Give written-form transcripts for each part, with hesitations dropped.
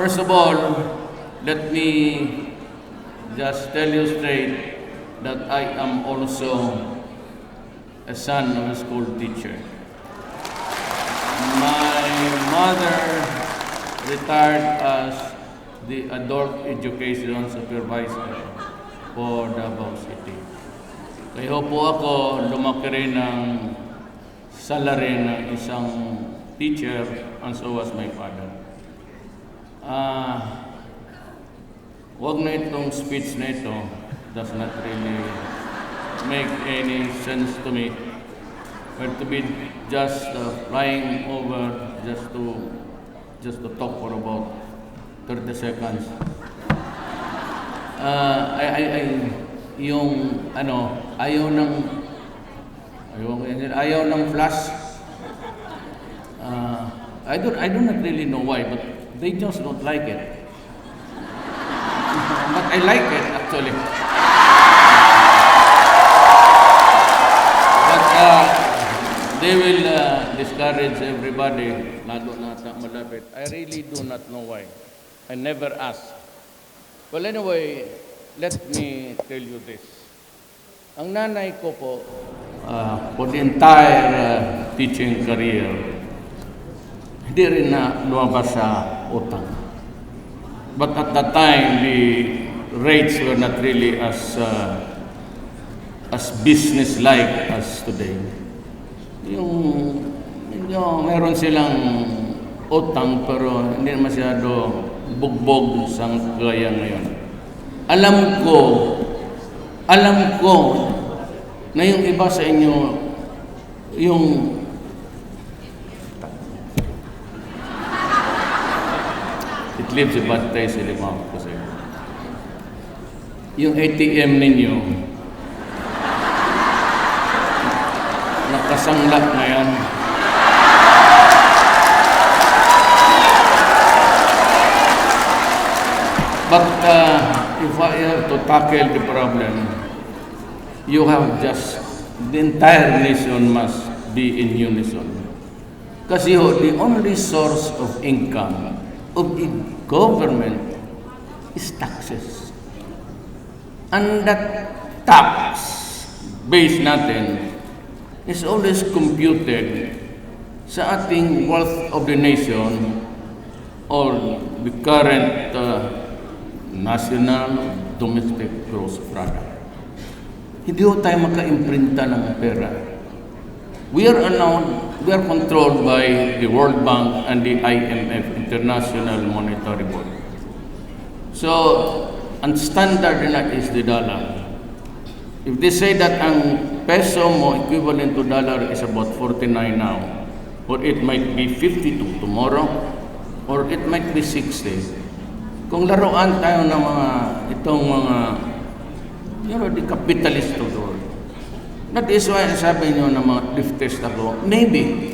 First of all, let me just tell you straight that I am also a son of a school teacher. My mother retired as the adult education supervisor for Davao City. Kaya po ako lumaki rin ng salary ng isang teacher, and so was my father. Wag na itong speech na ito, does not really make any sense to me. But to be just flying over just to talk for about 30 seconds. Ayaw ng flash. I do not really know why, but they just don't like it. But I like it actually. But they will discourage everybody, lalo na sa malapit. I really do not know why. I never asked. Well, anyway, let me tell you this. Ang nanay ko po, for the entire teaching career, hindi rin na lumabas sa utang. But at that time, the rates were not really as business-like as today. Meron silang utang pero hindi masyado bugbog sa gaya ngayon. Alam ko na yung iba sa inyo, yung it leaves a bad taste in the mouth kasi yung ATM ninyo nakasanglak na yan. But if I have to tackle the problem, you have just, the entire nation must be in unison. Kasi the only source of income of the government is taxes. And that tax base natin is always computed sa ating wealth of the nation or the current national domestic gross product. Hindi ho tayo maka-imprinta ng pera. We are controlled by the World Bank and the IMF, International Monetary Board. So, ang standard nila is the dollar. If they say that ang peso mo equivalent to dollar is about 49 now, or it might be 52 tomorrow, or it might be 60. Kung laruan tayo ng the capitalist of the world. That is why sabi nyo na mga leftist ako, maybe.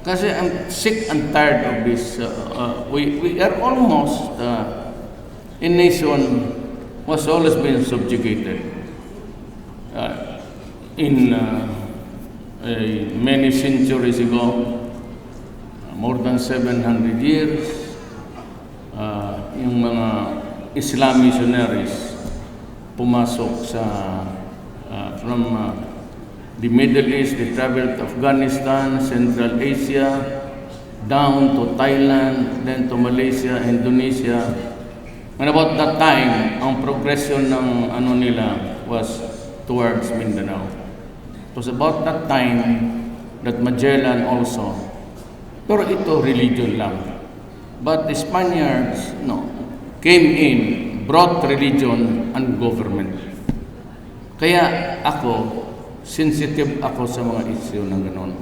Kasi I'm sick and tired of this. We are almost a nation was always been subjugated. In many centuries ago, more than 700 years, yung mga Islam missionaries pumasok sa from the Middle East. They traveled to Afghanistan, Central Asia, down to Thailand, then to Malaysia, Indonesia. And about that time, ang progression ng nila was towards Mindanao. It was about that time that Magellan also, pero ito religion lang. But the Spaniards, came in, brought religion and government. Kaya ako, sensitive ako sa mga issue ng ganon.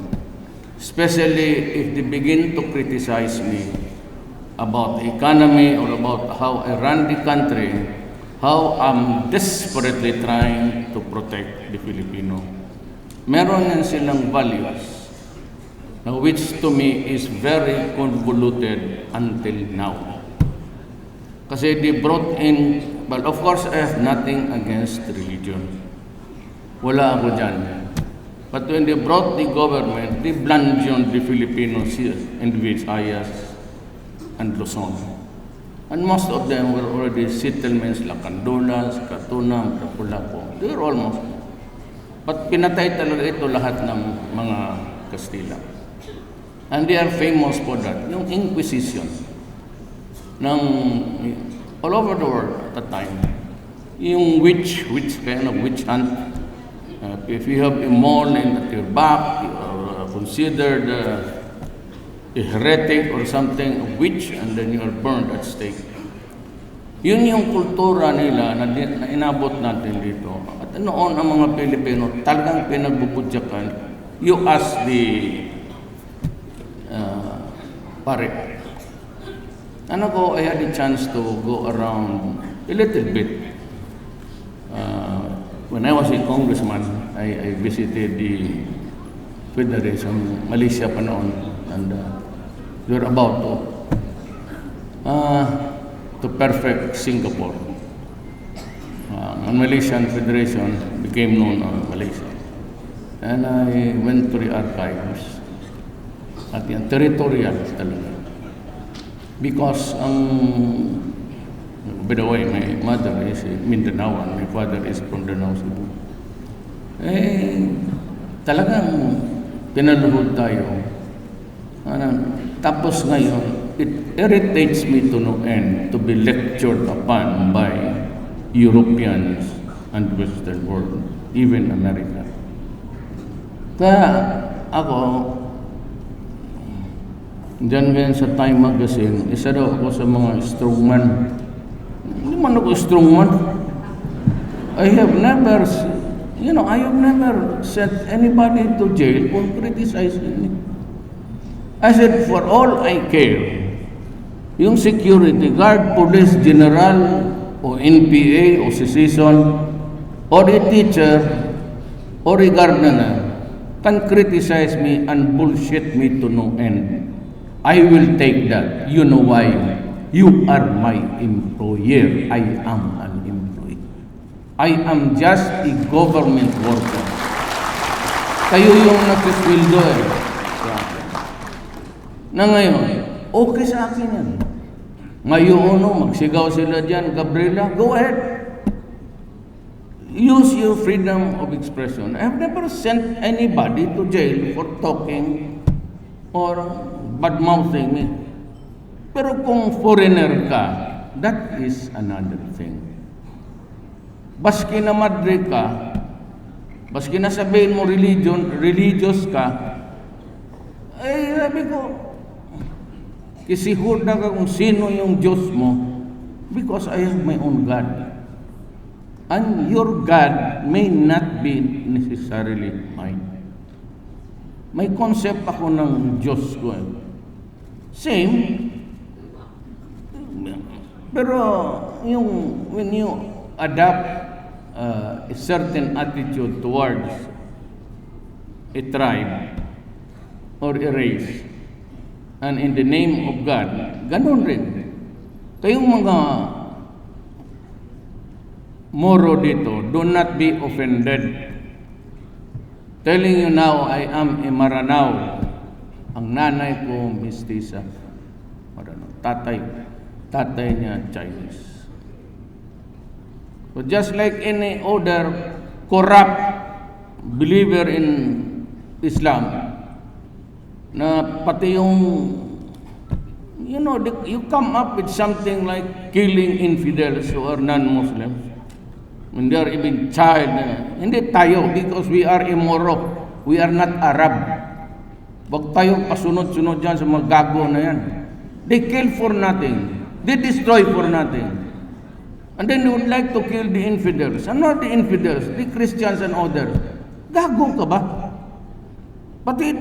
Especially if they begin to criticize me about the economy or about how I run the country, how I'm desperately trying to protect the Filipino. Meron yan silang values, which to me is very convoluted until now. Kasi they brought in, well, of course, I have nothing against religion. Wala ako dyan. But when they brought the government, they bludgeoned the Filipinos here in Visayas and Luzon. And most of them were already settlements like Candulas, Katunam, Kapulaco. They were almost. But pinatay talaga ito lahat ng mga Kastila. And they are famous for that. Yung Inquisition ng all over the world at that time. Yung witch kind of witch hunt. If you have a mole in your back, you are considered a heretic or something, a witch, and then you are burned at stake. Yun yung kultura nila na inabot natin dito. At noon ang mga Pilipino talagang pinagbubudyakan. You ask the pare. I had a chance to go around a little bit. When I was a congressman, I visited the Federation, Malaysia pa noon, and we were about to perfect Singapore. And Malaysian Federation became known as Malaysia. And I went to the archives at yung territorial talaga. Because by the way, my mother is Mindanao and my father is from Davao City. Talagang pinaluhod tayo. Tapos ngayon, it irritates me to no end to be lectured upon by Europeans and Western world, even America. Kaya ako, diyan ngayon sa Time Magazine, isa daw ako sa mga strongman. Hindi man ako strongman. I have never sent anybody to jail for criticizing me. I said, for all I care, yung security guard, police general, o NPA, o citizen, or a teacher, or a gardener, can criticize me and bullshit me to no end. I will take that. You know why? You are my employer. I am an employee. I am just a government worker. Kayo yung nagsisildo eh. Na ngayon, okay sa akin yan. Ngayon, magsigaw sila dyan, Gabriela, go ahead. Use your freedom of expression. I have never sent anybody to jail for talking or bad-mouthing me. Pero kung foreigner ka, that is another thing. Baski na madre ka, baski na sabihin mo religious ka, ay sabi ko, kisihod na ka kung sino yung Diyos mo, because I have my own God. And your God may not be necessarily mine. May concept ako ng Diyos ko. Same. Pero when you adapt a certain attitude towards a tribe or a race, and in the name of God, ganun rin. Kayong mga Moro dito, do not be offended. Telling you now, I am a Maranao. Ang nanay ko, mestiza. Maranao. Tatay niya, Chinese. So just like any other corrupt believer in Islam, na pati yung, you come up with something like killing infidels who are non-Muslims. When they are even child, hindi tayo, because we are Moro. We are not Arab. Wag tayong pasunod-sunod dyan sa mga gago na yan. They kill for nothing. They destroy for nothing. And then they would like to kill the infidels. And not the infidels, the Christians and others. Gago ka ba? Pati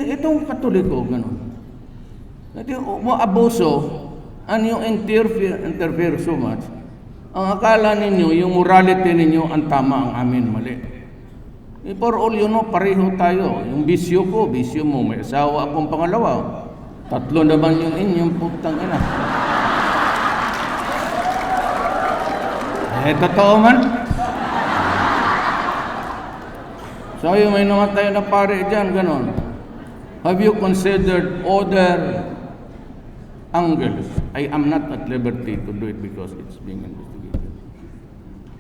itong Katoliko, gano'n. Mo abuso, and you interfere so much. Ang akala ninyo, yung morality ninyo, ang tama, ang amin, mali. For all you know, pareho tayo. Yung bisyo ko, bisyo mo, may asawa akong pangalawa. 3 naman yung inyong putang ina. Totoo man. So yung may namatay na pare dyan, ganon. Have you considered other angles, I am not at liberty to do it because it's being investigated.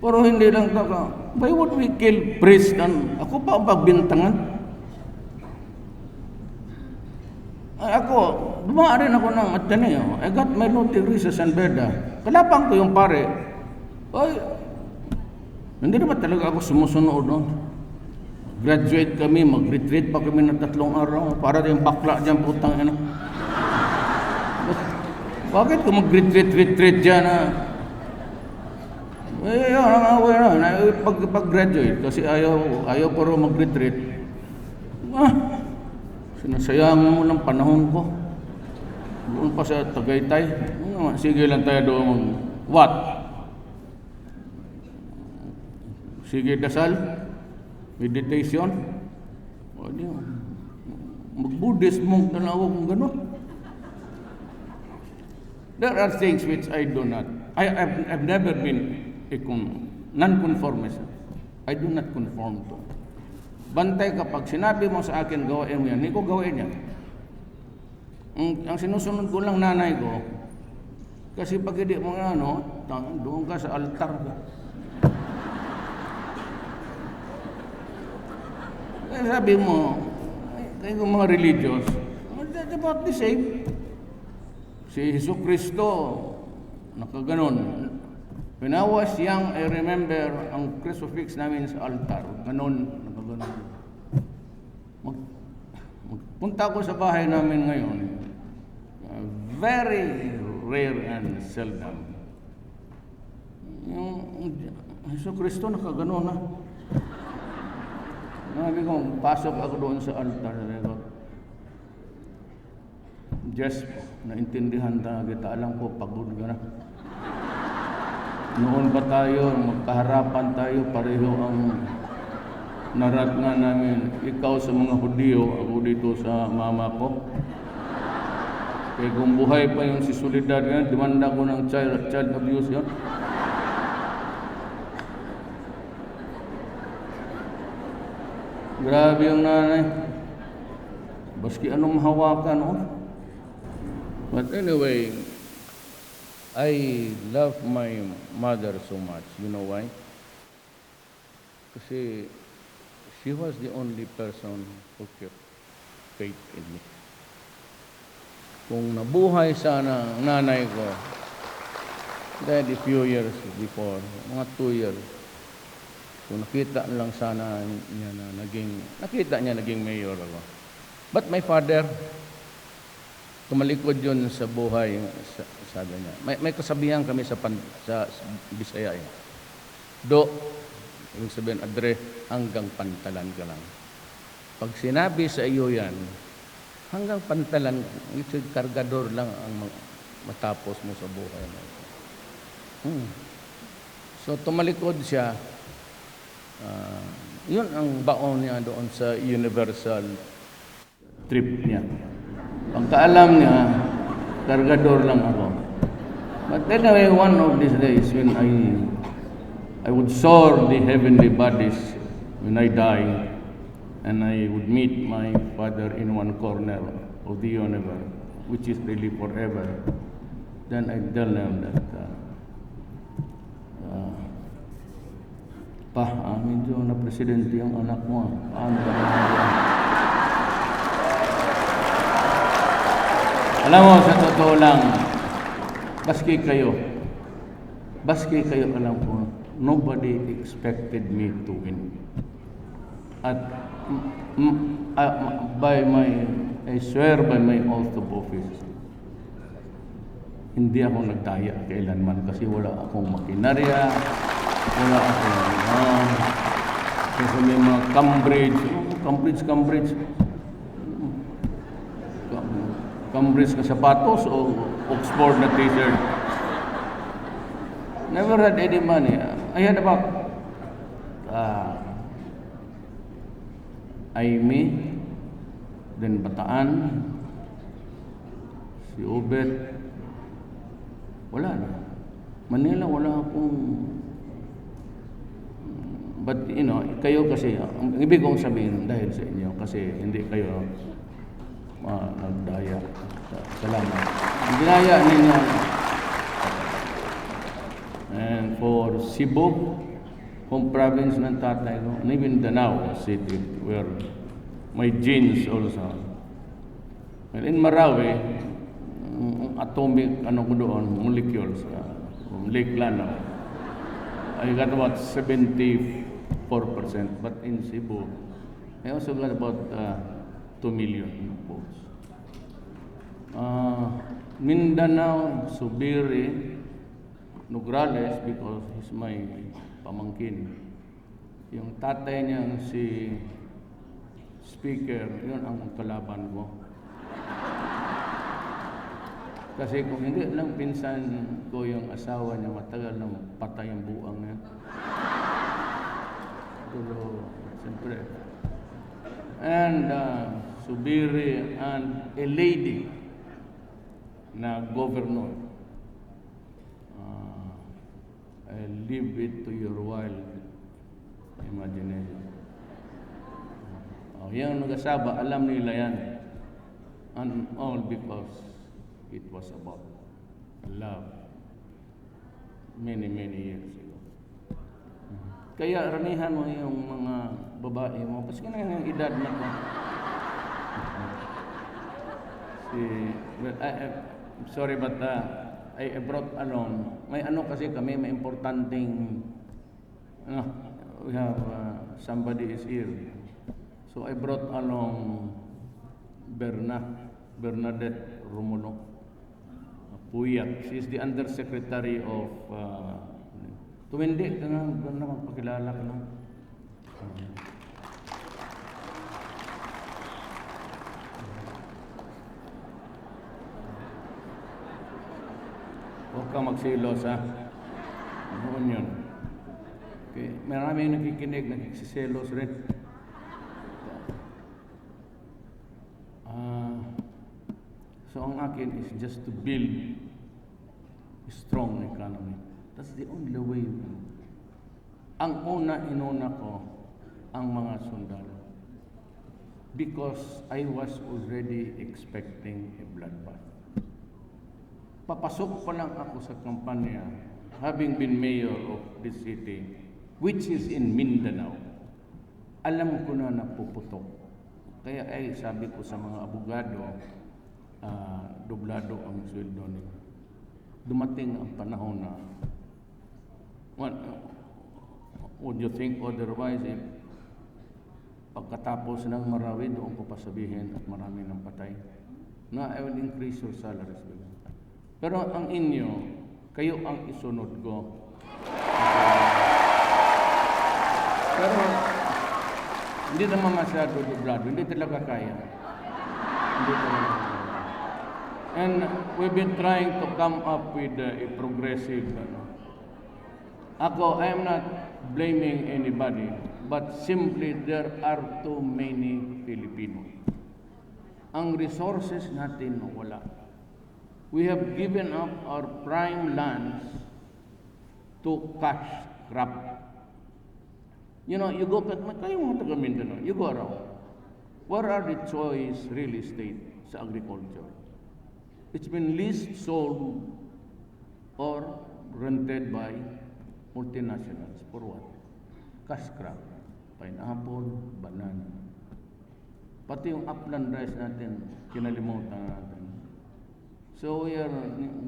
Pero hindi lang taka, why would we kill priest? Ako pa ang pagbintangan? Ako, dumaan rin ako ng Ateneo. I got my law degree sa San Beda. Kalapang ko yung pare. Ay, hindi naman talaga ako sumusunod doon. Graduate kami, mag-retreat pa kami ng 3 araw. Para yung bakla dyan, putang ina. Bakit ko mag-retreat dyan na? Eh, away na. Pag-graduate, kasi ayaw pa rin mag-retreat. Sinasayang mo ng panahon ko. Doon pa sa Tagaytay. Sige lang tayo doon. What? Sige dasal? Meditation? Mag-Buddhist monk na lang ako kung gano'n. There are things which I do not. I've never been a non-conformist. I do not conform to. Bantay kapag sinabi mo sa akin, gawain mo yan, hindi ko gawain yan. Ang sinusunod ko lang nanay ko, kasi pag hindi mo doon ka sa altar ka. Kaya sabi mo, kayo mga religious, that's about the same. Si Jesu Cristo, nakaganon. When I was young, I remember ang crucifix namin sa altar. Ganon, nakaganon. Magpunta ko sa bahay namin ngayon. Very rare and seldom. Yung Jesu Cristo, nakaganon na. Sabi ko, pasok ako doon sa altar. Just naintindihan na kita. Alam ko, pagod ka na. Noon pa tayo, magkaharapan tayo, pareho ang naratngan namin. Ikaw sa mga Hudyo, ako dito sa mama ko. Kaya kung buhay pa yung si Soledad yan, demanda ko ng child abuse yun. Grabe yung nanay. Baski anong hawakan, oh. But anyway, I love my mother so much. You know why? Kasi she was the only person who kept faith in me. Kung nabuhay sana ang nanay ko, died a few years before, mga 2 years, kung nakita lang sana niya na naging mayor ako. But my father, tumalikod yun sa buhay, sabi niya. May kasabihan kami sa Bisaya. Do, ibig sabihin, adre, hanggang pantalan ka lang. Pag sinabi sa iyo yan, hanggang pantalan, kargador lang ang matapos mo sa buhay. So, tumalikod siya. Yun ang baon niya doon sa universal trip niya. Pagkaalam niya, kargador lang ako. But anyway, one of these days when I would soar the heavenly bodies when I die, and I would meet my father in one corner of the universe, which is really forever, then I tell them that medyo na presidente yung anak mo. Paano ka na? Alam mo, sa totoo lang, baski kayo, alam ko, nobody expected me to win. At I swear by my oath of office, hindi ako nagdaya kailanman kasi wala akong makinarya, wala akong kasi may mga Cambridge na sapatos o Oxford na t-shirt. Never had any money. I had about Aimee, then Bataan, si Obet, wala na. Manila, wala akong. But kayo kasi, ang ibig kong sabihin dahil sa inyo, kasi hindi kayo nagdaya. Salamat. Ang dinaya ninyo. And for Cebu, home province ng tatay ko, and even Davao City, where my genes also. And in Marawi, atomic, ko doon, molecules, from Lake Lanao, I got about 74%, but in Cebu, I also got about 2 million votes. Mindanao, Subiri, Nograles, because he's my pamangkin. Yung tatay niya si Speaker, yun ang kalaban ko. Kasi kung hindi lang pinsan ko yung asawa niya, matagal nang patay ang buang niya. Pero, siyempre. And Subiri and a lady na governor. I leave it to your wild imagination. Yung nag-asaba, alam nila yan. And all because it was about love many years ago. Kaya ramihan mo yung mga babae mo. Kasi na yung edad na ko. I'm sorry but I brought along, may kasi kami, may importanteng, we have somebody is here. So I brought along Bernadette Romulo Puyat. She is the Undersecretary of, tumindi ka nga, magpakilala ka lang. Huwag ka magsilos, ha? Noon yun. Okay. Maraming nakikinig, nakikiselos rin. So ang akin is just to build a strong economy. That's the only way. Ang inuna ko, ang mga sundalo. Because I was already expecting a bloodbath. Papasok pa lang ako sa kampanya, having been mayor of this city, which is in Mindanao. Alam ko na napuputok. Kaya sabi ko sa mga abogado, doblado ang sweldo nila. Dumating ang panahon na, would you think otherwise if pagkatapos ng Marawi, doon ko pasabihin at marami ng patay, na I will increase your salaries. Pero ang inyo, kayo ang isunod ko. Pero hindi naman masyado doblado, hindi talaga kaya. Hindi talaga kaya. And we've been trying to come up with a progressive, I am not blaming anybody, but simply there are too many Filipinos. Ang resources natin wala. We have given up our prime lands to cash crop. You know, you go, kayo mga taga Mindanao, you go around. Where are the choice real estate sa agriculture? It's been leased, sold, or rented by multinationals. For what? Cash crop. Pineapple, banana. Pati yung upland rice natin, kinalimutan natin. So we are 110,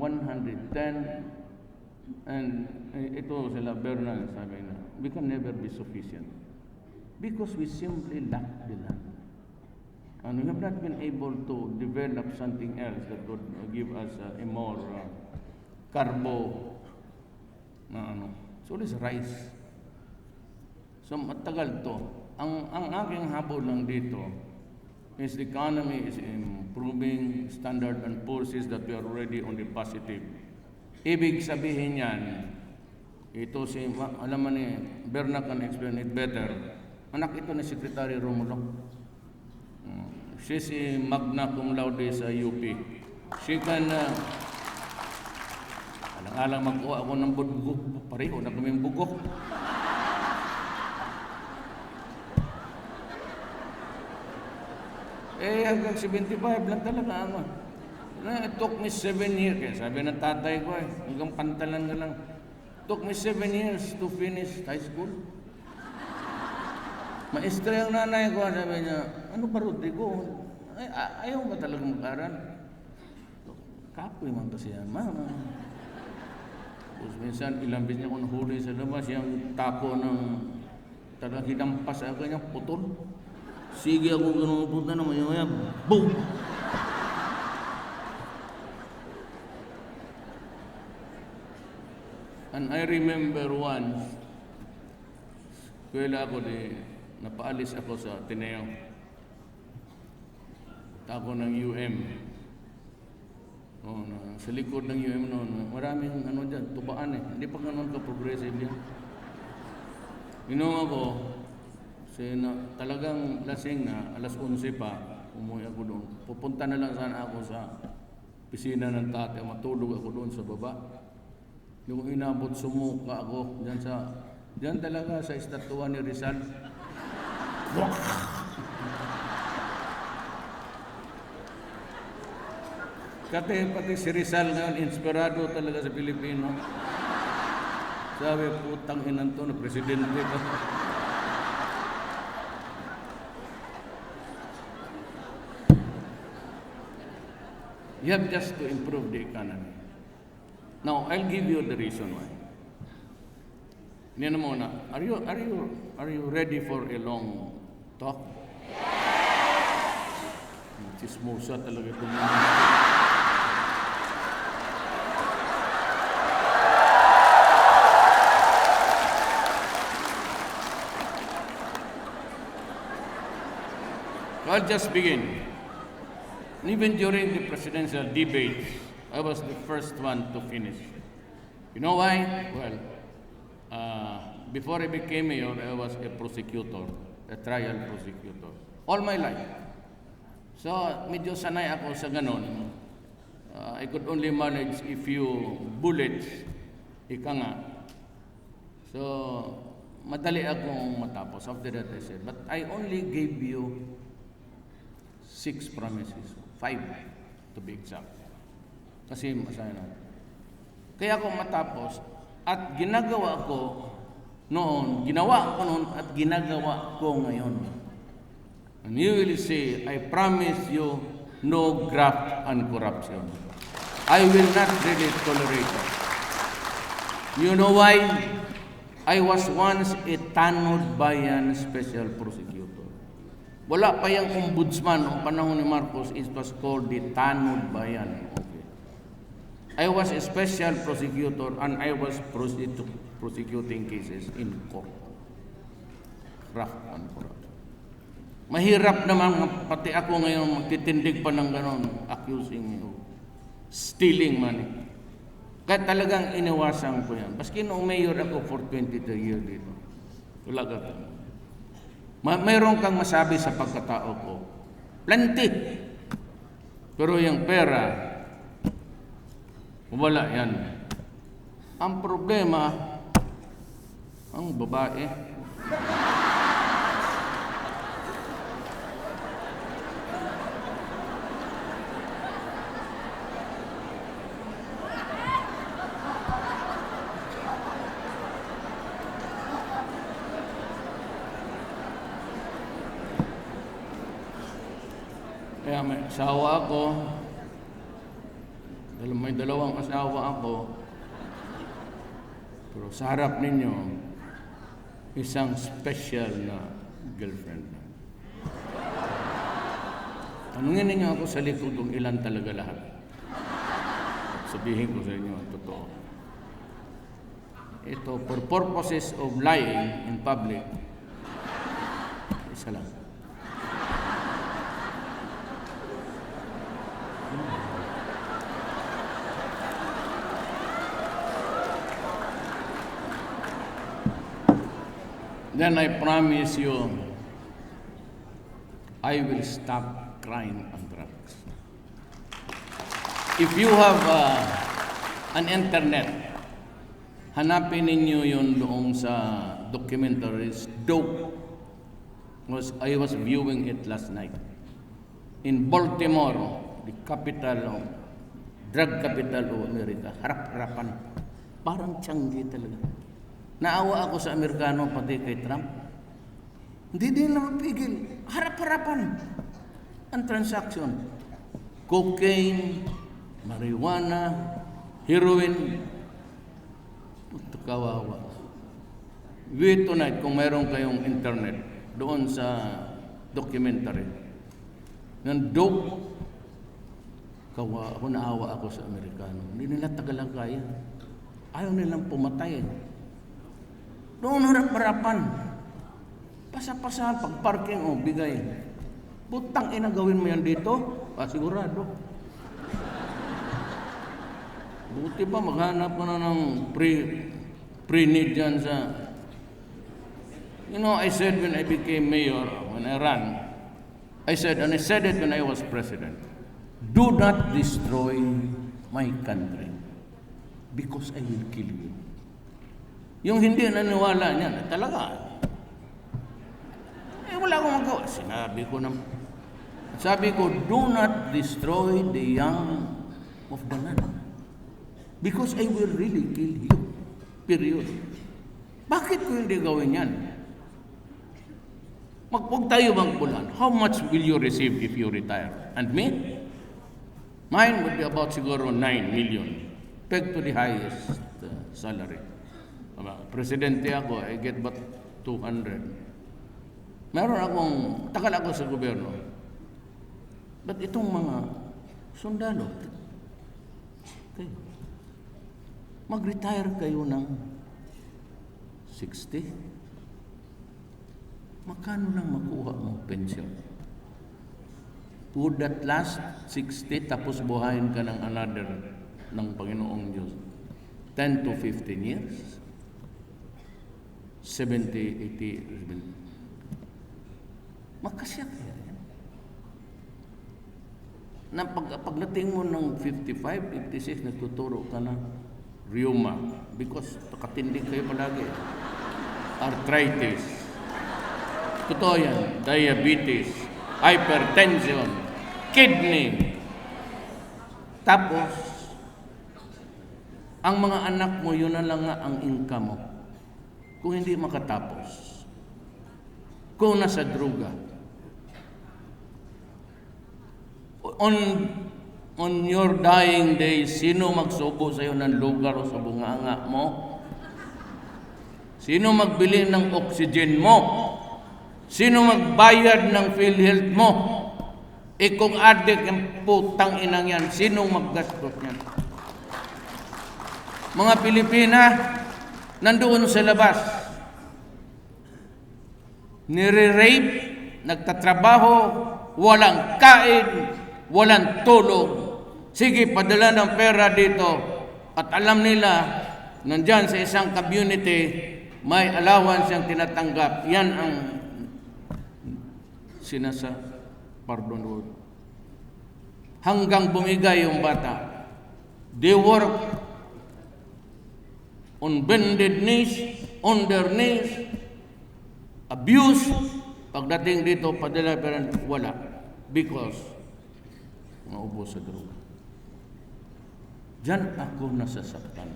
and ito sila Bernal sabi na, we can never be sufficient because we simply lack the land. And we have not been able to develop something else that would give us a more carbo So this rice. So matagal to. Ang aking habol lang dito is the economy is improving, Standard and Poor's is that we are already on the positive. Ibig sabihin yan, ito si, alam mo ni, Berna can explain it better. Anak ito ni Secretary Romulo. Siya si magna cum laude sa UP. She can, alang-alang mag-uwa ako ng bugok, pareho na kaming bugok. Hanggang 75 lang talaga ako. It took me 7 years. Kaya sabi ng tatay ko hanggang pantalan na lang. Took me 7 years to finish high school. Maestra yung nanay ko, sabi niya, ano ba Rodrigo? Ayaw ba talaga mag-aral? Kapoy man kasi yan, mama. Tapos minsan, ilang beses niya kung nahuli sa labas, yung tako ng talagang hinampas ako niya, putol. Sige ako ganun punta na maya, boom! And I remember once, kuwela ako napaalis ako sa Ateneo. Tako ng UM. Sa likod ng UM noon, maraming dyan, tubaan eh. Hindi pa ganun ka-progressive yan. Ginawa ko, talagang lasing na, alas 11 pa, umuwi ako doon. Pupunta na lang sana ako sa pisina ng tatay, matulog ako doon sa baba. Yung inabot, sumuka ako diyan talaga sa estatwa ni Rizal. Pati si Rizal ngayon, inspirado talaga sa Pilipino. Sabi, putang inan to na presidente pa. You have just to improve the economy. Now, I'll give you the reason why. Niyan muna, are you ready for a long talk? Chismosa talaga ito. I'll just begin. Even during the presidential debates, I was the first one to finish. You know why? Well, before I became mayor, I was a prosecutor, a trial prosecutor, all my life. So, medyo sanay ako sa ganon. I could only manage a few bullets, ika nga. So, madali akong matapos. After that, I said, but I only gave you 6 promises, 5 to be exact. Kasi masaya natin. Kaya ako matapos at ginawa ko noon at ginagawa ko ngayon. And you will say, I promise you no graft and corruption. I will not really tolerate it. You know why? I was once a Tanod Bayan special prosecutor. Wala pa yung ombudsman noong panahon ni Marcos, it was called the Tanod Bayan. I was a special prosecutor and I was prosecuting cases in court. Graft and corruption. Mahirap naman pati ako ngayon magtitindig pa ng ganon, accusing you, stealing money. Kaya talagang iniwasan ko yan. Baski noong mayor ako for 22 years dito. Wala ka. Mayroon kang masabi sa pagkatao ko. Plenty. Pero yung pera, wala yan. Ang problema, ang babae. Kaya may asawa ako. May 2 asawa ako, pero sa harap ninyo, isang special na girlfriend. Tanungin ninyo ako sa likod kung ilan talaga lahat. At sabihin ko sa inyo ang totoo. Ito, for purposes of lying in public, isa lang. Then I promise you, I will stop crime and drugs. If you have an internet, hanapin ninyo yun doon sa documentaries, Dope. I was viewing it last night. in Baltimore, the capital of drug capital of America, harap-harapan. Parang tiyanggi talaga. Naawa ako sa Amerikano, pati kay Trump. Hindi din na mapigil. Harap-harapan ang transaction. Cocaine, marijuana, heroin. Puto kawawa. Wait tonight kung mayroon kayong internet doon sa documentary. Ng dope, ako naawa ako sa Amerikano. Hindi nila tagalagaya. Ayaw nilang pumatay. Doon harap-harapan. Pasa-pasa, pag-parking, bigay. Putang ina, gawin mo yan dito? Sigurado. Buti pa, maghanap mo na ng pre-need dyan sa... You know, I said when I became mayor, when I ran, I said, and I said it when I was president, do not destroy my country because I will kill you. Yung hindi naniwala niyan, talaga, wala akong magawa. Sabi ko, do not destroy the young of the land because I will really kill you. Period. Bakit ko hindi gawin yan? Huwag tayo magbulan. How much will you receive if you retire? And me? Mine would be about siguro 9 million. Peg to the highest salary. Presidente ako, I get but 200. Meron akong, takal ako sa gobyerno. But itong mga sundalo, okay, mag-retire kayo ng 60. Magkano lang makuha mong pension? Would that last 60 tapos buhayin ka ng another ng Panginoong Diyos? 10 to 15 years? 70, 80, 70. Magkasya kaya yan. Na pagdating mo ng 55, 56, nagtuturo ka na rheuma because nakatindig kayo palagi. Arthritis. Totoo yan. Diabetes. Hypertension. Kidney. Tapos, ang mga anak mo, yun na lang nga ang income mo. Kung hindi makatapos. Kung nasa druga. On your dying day, sino magsubo sa iyo ng lugar o sa bunganga mo? Sino magbili ng oxygen mo? Sino magbayad ng PhilHealth mo? Kung addict ang putang inang yan, sino maggastos yan? Mga Pilipina, nandoon sa labas, nire-rape, nagtatrabaho, walang kain, walang tulog. Sige, padala ng pera dito. At alam nila, nandyan sa isang community, may allowance siyang tinatanggap. Yan ang hanggang bumigay yung bata. They work on bended knees, on their knees, abuse. Pagdating dito, padala pera, wala. Because maubos sa droga. Diyan ako nasasaktan.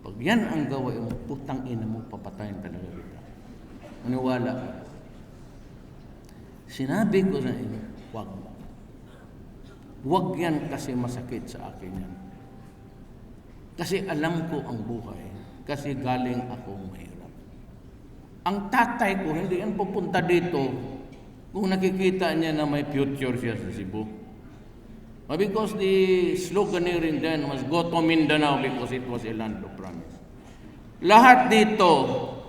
Pag yan ang gawain mo, putang ina mo, papatayin talaga kita. Maniwala ka. Sinabi ko na inyo, wag. Wag yan kasi masakit sa akin yan. Kasi alam ko ang buhay. Kasi galing akong mahirap. Ang tatay ko, hindi yan pupunta dito kung nakikita niya na may future siya sa Cebu. Because the sloganeering then was go to Mindanao because it was a land of promise. Lahat dito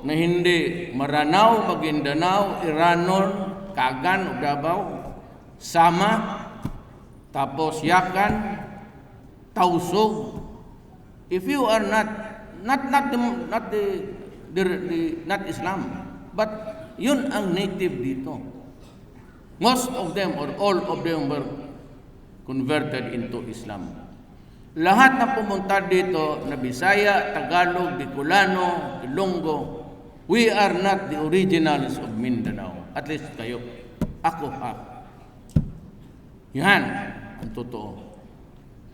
na hindi Maranao, Maguindanao, Iranon, Kagan, Davao, Sama, tapos Yakan, Tausug. If you are not Islam, but yun ang native dito. Most of them or all of them were converted into Islam. Lahat na pumunta dito na Bisaya, Tagalog, Bicolano, Ilonggo, we are not the originals of Mindanao. At least kayo. Ako ha. Yan ang totoo.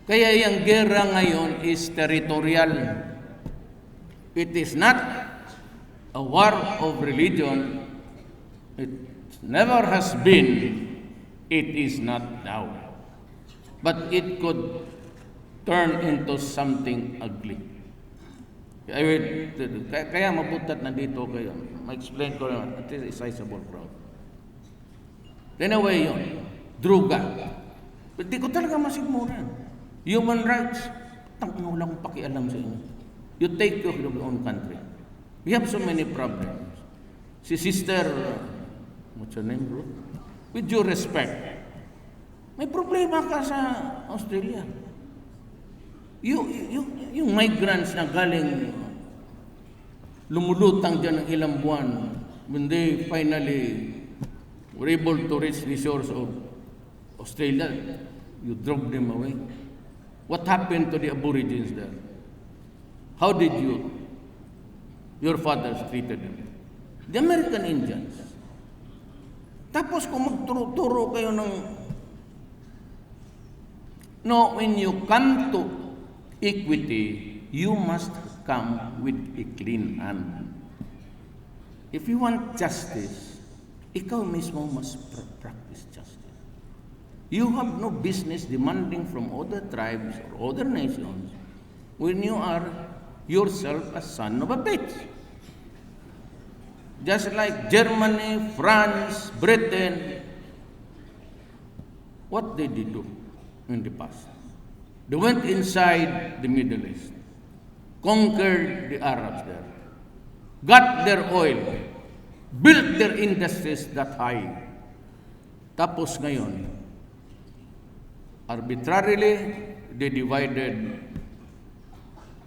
Kaya yung gera ngayon is territorial. It is not a war of religion. It never has been. It is not now. But it could turn into something ugly. Kaya mabutat na dito kayo. Ma-explain ko naman. It is a sizable crowd. Anyway yun. Druga. Hindi ko talaga masigmuran. Human rights. Tangin lang pakialam sa inyo. You take care of your own country. We have so many problems. Si Sister, what's her name, bro? With due respect, may problema ka sa Australia. Yung migrants na galing lumulutang dyan ng ilang buwan, when they finally were able to reach the shores of Australia, you drove them away. What happened to the Aborigines there? How did your fathers treated them? The American Indians. Tapos kung magturo-turo kayo ng, no, when you come to equity, you must come with a clean hand. If you want justice, ikaw mismo must practice justice. You have no business demanding from other tribes or other nations when you are yourself a son of a bitch. Just like Germany, France, Britain, what did they do in the past? They went inside the Middle East, conquered the Arabs there, got their oil, built their industries that high. Tapos ngayon, arbitrarily, they divided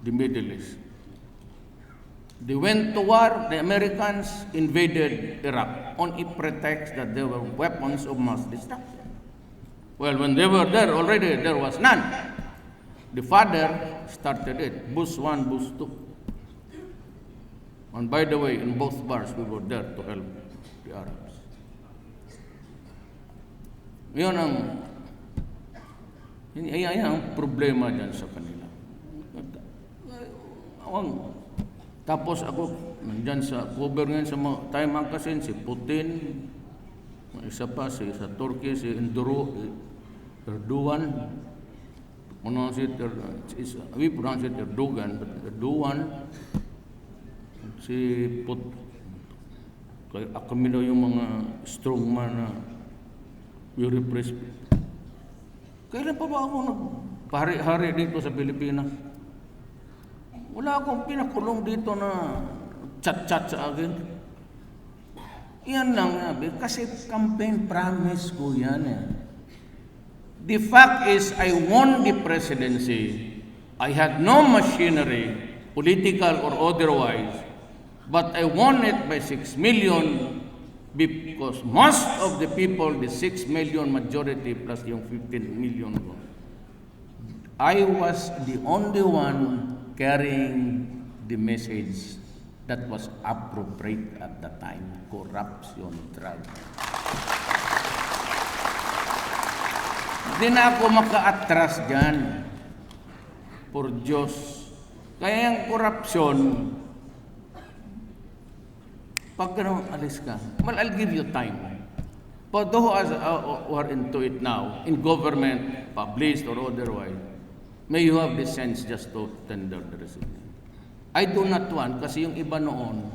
the Middle East. They went to war, the Americans invaded Iraq on a pretext that there were weapons of mass destruction. Well, when they were there already, there was none. The father started it, Bush 1, Bush 2. And by the way, in both wars, we were there to help the Arabs. Yun ang problema dyan sa kanila. Tapos ako, nandyan sa cover ngayon sa mga time magazine, si Putin, isa pa, sa Turkey, si Erdogan, we pronounce it Erdogan, but Erdogan, si kami daw yung mga strongman na we repress. Kailan pa ba ako nagpahari-hari dito sa Pilipinas? Wala akong pinakulong dito na chat-chat sa akin. Yan lang sabi, kasi campaign promise ko yan eh. The fact is, I won the presidency. I had no machinery, political or otherwise, but I won it by 6 million because most of the people, the 6 million majority plus yung 15 million, I was the only one carrying the message that was appropriate at the time, corruption, drug. Hindi na ako maka-atras dyan. For Diyos. Kaya yung corruption, pag gano'n, alis ka. Well, I'll give you time. But those who are into it now, in government, published or otherwise, may you have the sense just to tender the resignation. I do not want, kasi yung iba noon,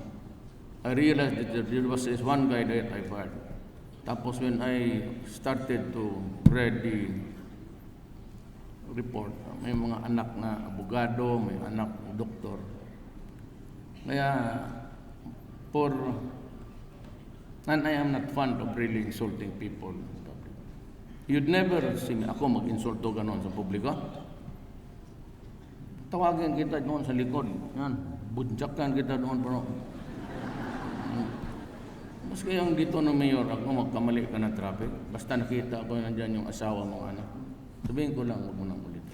I realized that there was this one guy that I fired. Tapos when I started to read the report, may mga anak na abogado, may anak na doktor. Kaya, and I am not fond of really insulting people. You'd never see me, ako mag-insulto ganon sa publiko. Tawagin kita doon sa likod. Yan. Budyakan kita doon. Pero, mas kayang dito ng mayor, ako magkamali ka ng traffic. Basta nakita ko nandyan yung asawa mong anak. Sabihin ko lang, huwag mo nang ulit.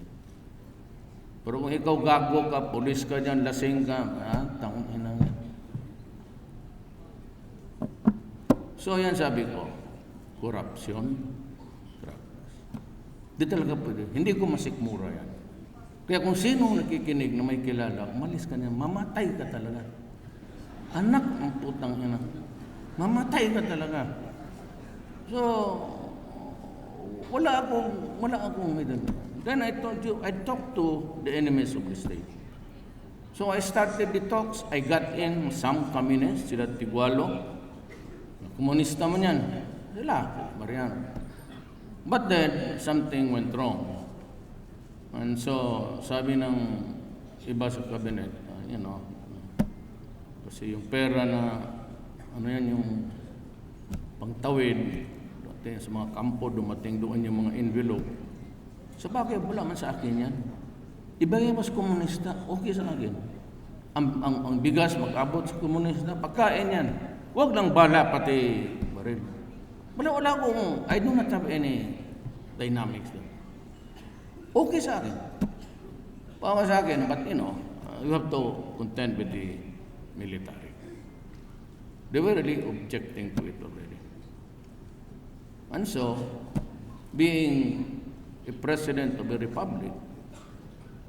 Pero kung ikaw gago ka, pulis ka dyan, lasing ka, tangong ina nga. So yan sabi ko, corruption, drugs. Di talaga pwede. Hindi ko masikmura yan. Kaya kung sino nakikinig na may kilala, umalis ka niya, mamatay ka talaga. Anak ng putang ina. Mamatay ka talaga. So, wala akong may dala. Then I told you, I talked to the enemies of the state. So I started the talks. I got in some communists, sila Tigualo. Komunista man yan. Sila, Mariano. But then, something went wrong. And so, sabi ng iba sa cabinet, kasi yung pera na, yung pangtawid, dumating sa mga kampo, dumating doon yung mga envelope. Sa bagay, wala man sa akin yan. Ibigay mas komunista, okay sa akin. Ang bigas mag-abot sa komunista, pagkain yan. Huwag lang bala, pati baril. Wala akong, I do not have any dynamics there. Okay sa akin. Para sa akin, but you have to contend with the military. They were really objecting to it already. And so, being a president of a republic,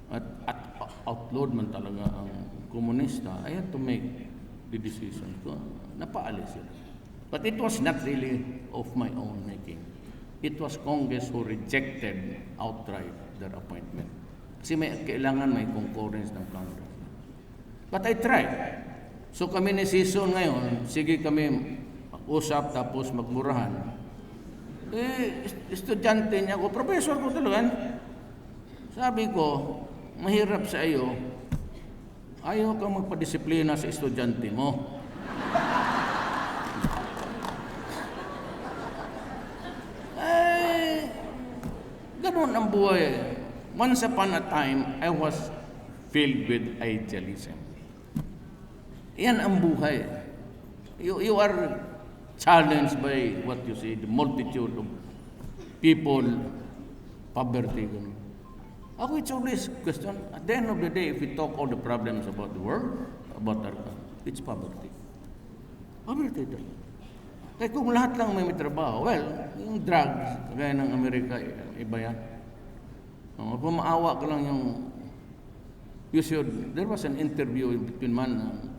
at outlawed man talaga ang komunista, I had to make the decision ko. Napaalis sila. But it was not really of my own making. It was Congress who rejected outright their appointment. Kasi kailangan may concurrence ng Congress. But I tried. So kami ni season ngayon, sige kami usap tapos magmurahan. Estudyante niya ako, professor ko talaga. Sabi ko, mahirap sa iyo, ayaw kang magpadisiplina sa estudyante mo. Ganun ang buhay. Once upon a time, I was filled with idealism. Yan ang buhay. You are challenged by what you see, the multitude of people, poverty. Ako, it's always question. At the end of the day, if we talk all the problems about the world, about our country, it's poverty. Poverty talaga. Kaya kung lahat lang may trabaho, well, yung drugs, kagaya ng Amerika, iba yan. Kung maawa ka lang there was an interview between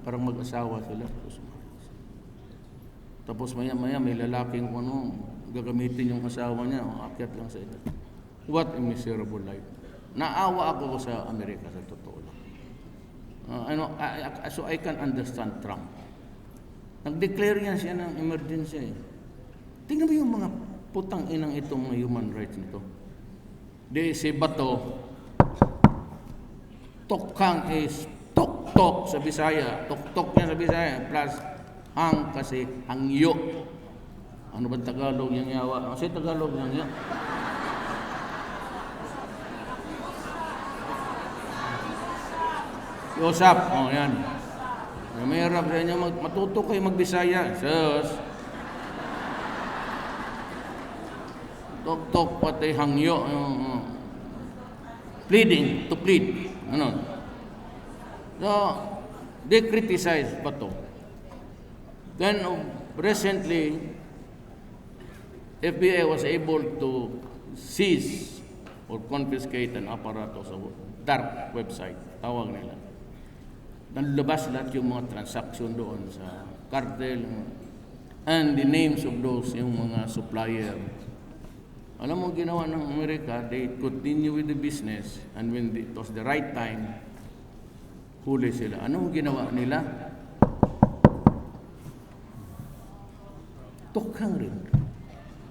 parang mag-asawa sila. Tapos maya may lalaking gagamitin yung asawa niya, akyat lang sa ito. What a miserable life. Naawa ako sa Amerika, sa totoo lang. So I can understand Trump. Nag-declare yan siya ng emergency. Tingnan mo yung mga putang inang itong mga human rights nito. Si Bato, tokang is tok-tok sa Bisaya. Tok-tok niya sa Bisaya. Plus, hang kasi hangyo. Ano ba Tagalog yung yawa? Kasi Tagalog yung yawa. Yosap, yan. Mahirap sa inyo, matuto kayo mag-Bisaya. Sus. Tok-tok pati hangyo. Pleading, to plead. So, they criticize Bato. Then, recently, FBI was able to seize or confiscate an apparatus of dark website. Tawag nila. Nalabas lahat yung mga transaction doon sa cartel and the names of those yung mga supplier. Alam mo ginawa ng Amerika, they continue with the business and when it was the right time, huli sila. Anong ginawa nila? Tukhang rin.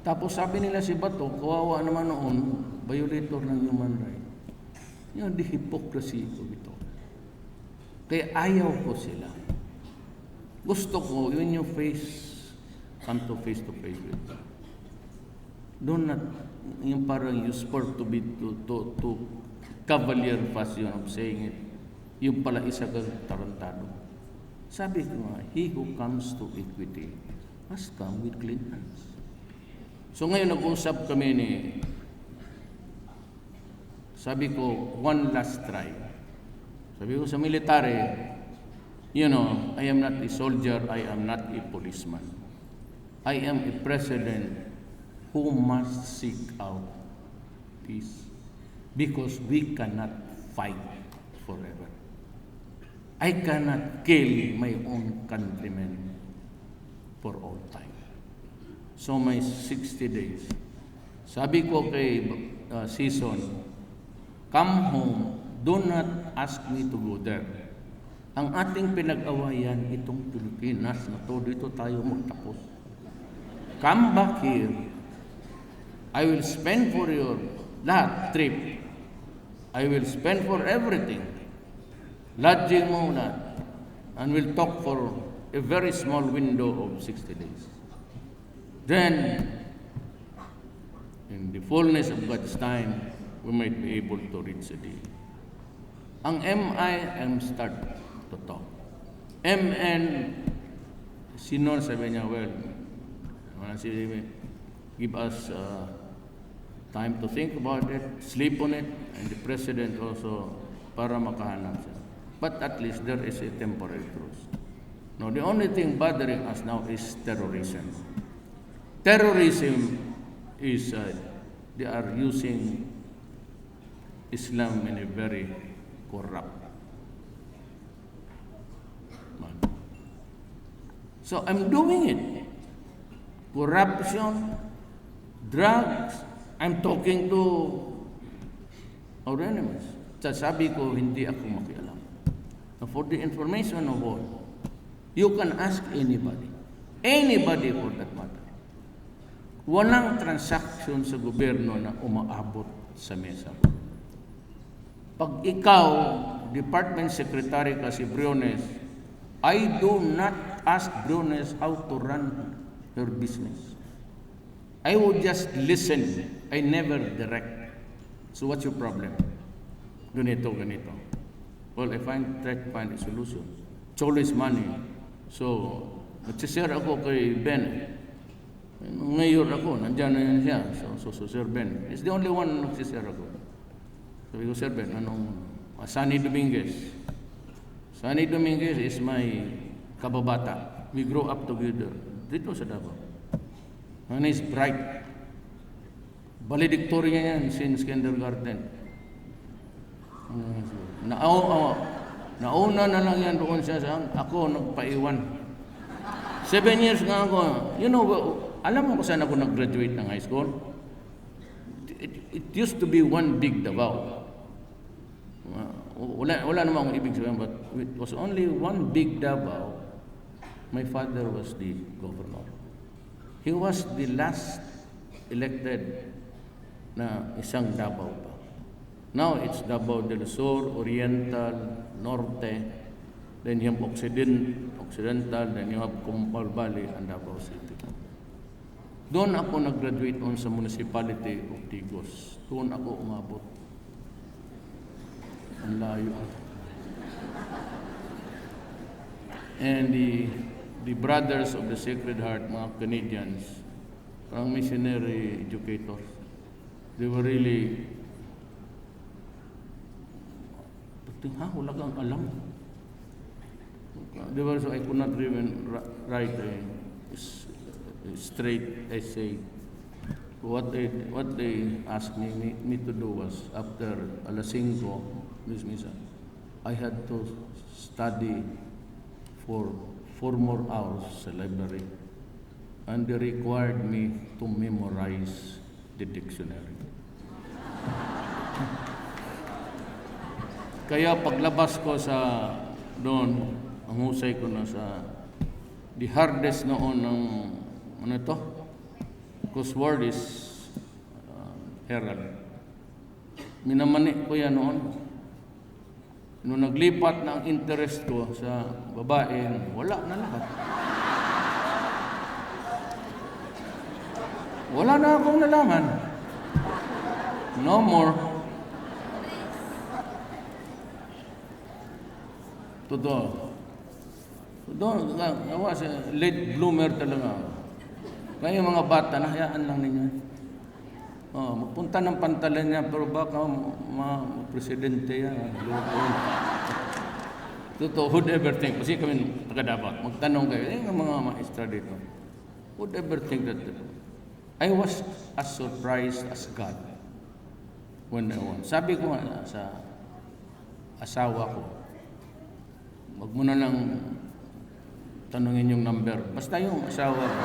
Tapos sabi nila si Bato, kawawa naman noon, violator ng human rights. Yung the hypocrisy of ito. Kaya ayaw ko sila. Gusto ko, when you come to face with them. Do not, yung parang you sport to be to cavalier fashion of saying it. Yung pala isa kang tarantado. Sabi ko nga, he who comes to equity must come with clean hands. So ngayon nag-usap kami sabi ko, one last try. Sabi ko sa military, I am not a soldier, I am not a policeman. I am a president who must seek out peace because we cannot fight forever. I cannot kill my own countrymen for all time. So my 60 days, sabi ko kay Season, come home, do not ask me to go there. Ang ating pinag-awayan, itong Pilipinas na to, dito tayo magtapos. Come back here. I will spend for your lahat trip. I will spend for everything. Lodging mo na. And we'll talk for a very small window of 60 days. Then, in the fullness of God's time, we might be able to reach a deal. Ang MIM start to talk. MN, sino sabi niya, well, give us time to think about it, sleep on it, and the President also para makahanap siya. But at least there is a temporary truce. Now, the only thing bothering us now is terrorism. Terrorism is, they are using Islam in a very corrupt manner. So I'm doing it. Corruption, drugs, I'm talking to our enemies. Sabi ko, hindi ako makialam. Now, for the information of all, you can ask anybody for that matter. Walang transaction sa gobyerno na umaabot sa mesa. Pag ikaw, Department Secretary ka si Briones, I do not ask Briones how to run her business. I would just listen. I never direct. So what's your problem? Ganito. Well, I try to find a solution. It's always money. So, nagsishare ako kay Ben. Ngayon ako, nandyan na yan siya. So Sir Ben. It's the only one na nagsishare ako. Sabi ko, Sir Ben, Sunny Dominguez. Sunny Dominguez is my kababata. We grow up together. Dito sa Davao. And he's bright. Valedictorian yan since kindergarten. Nauna na lang yan doon siya sa ako nagpaiwan. 7 years nga ako. You know, alam mo kung saan ako nag-graduate ng high school? It used to be one big Davao. Wala naman akong ibig sabihin, but it was only one big Davao. My father was the governor. He was the last elected na isang Davao pa. Now it's Davao del Sur, Oriental, Norte, then you have Occidental, then you have Kumpal Valley and Davao City. Doon ako nag-graduate on sa municipality of Tigos. Doon ako umabot. Ang layo. And the brothers of the Sacred Heart, mga Canadians, parang missionary educators, they were really, wala kang alam. They were, so I could not even write a straight essay. What they asked me to do was, after alas 5, this misa, I had to study for 4 more hours sa library. And they required me to memorize the dictionary. Kaya paglabas ko sa doon, ang husay ko na sa the hardest noon ng because word is Herald. Minamani ko yan noon. Nung naglipat ng interest ko sa babae, wala na lahat. Wala na akong nalaman. No more. Totoo. Nawa siya, late bloomer talaga. Kaya mga bata, nahayaan lang ninyo. Magpunta ng pantalan niya, pero baka presidente yan. Totoo, who'd ever think? Kasi kami taga-Davao, magtanong kayo, mga maestra dito. Who'd ever think that? I was as surprised as God when I want. Sabi ko nga sa asawa ko, wag mo na lang tanungin yung number. Basta yung asawa ko.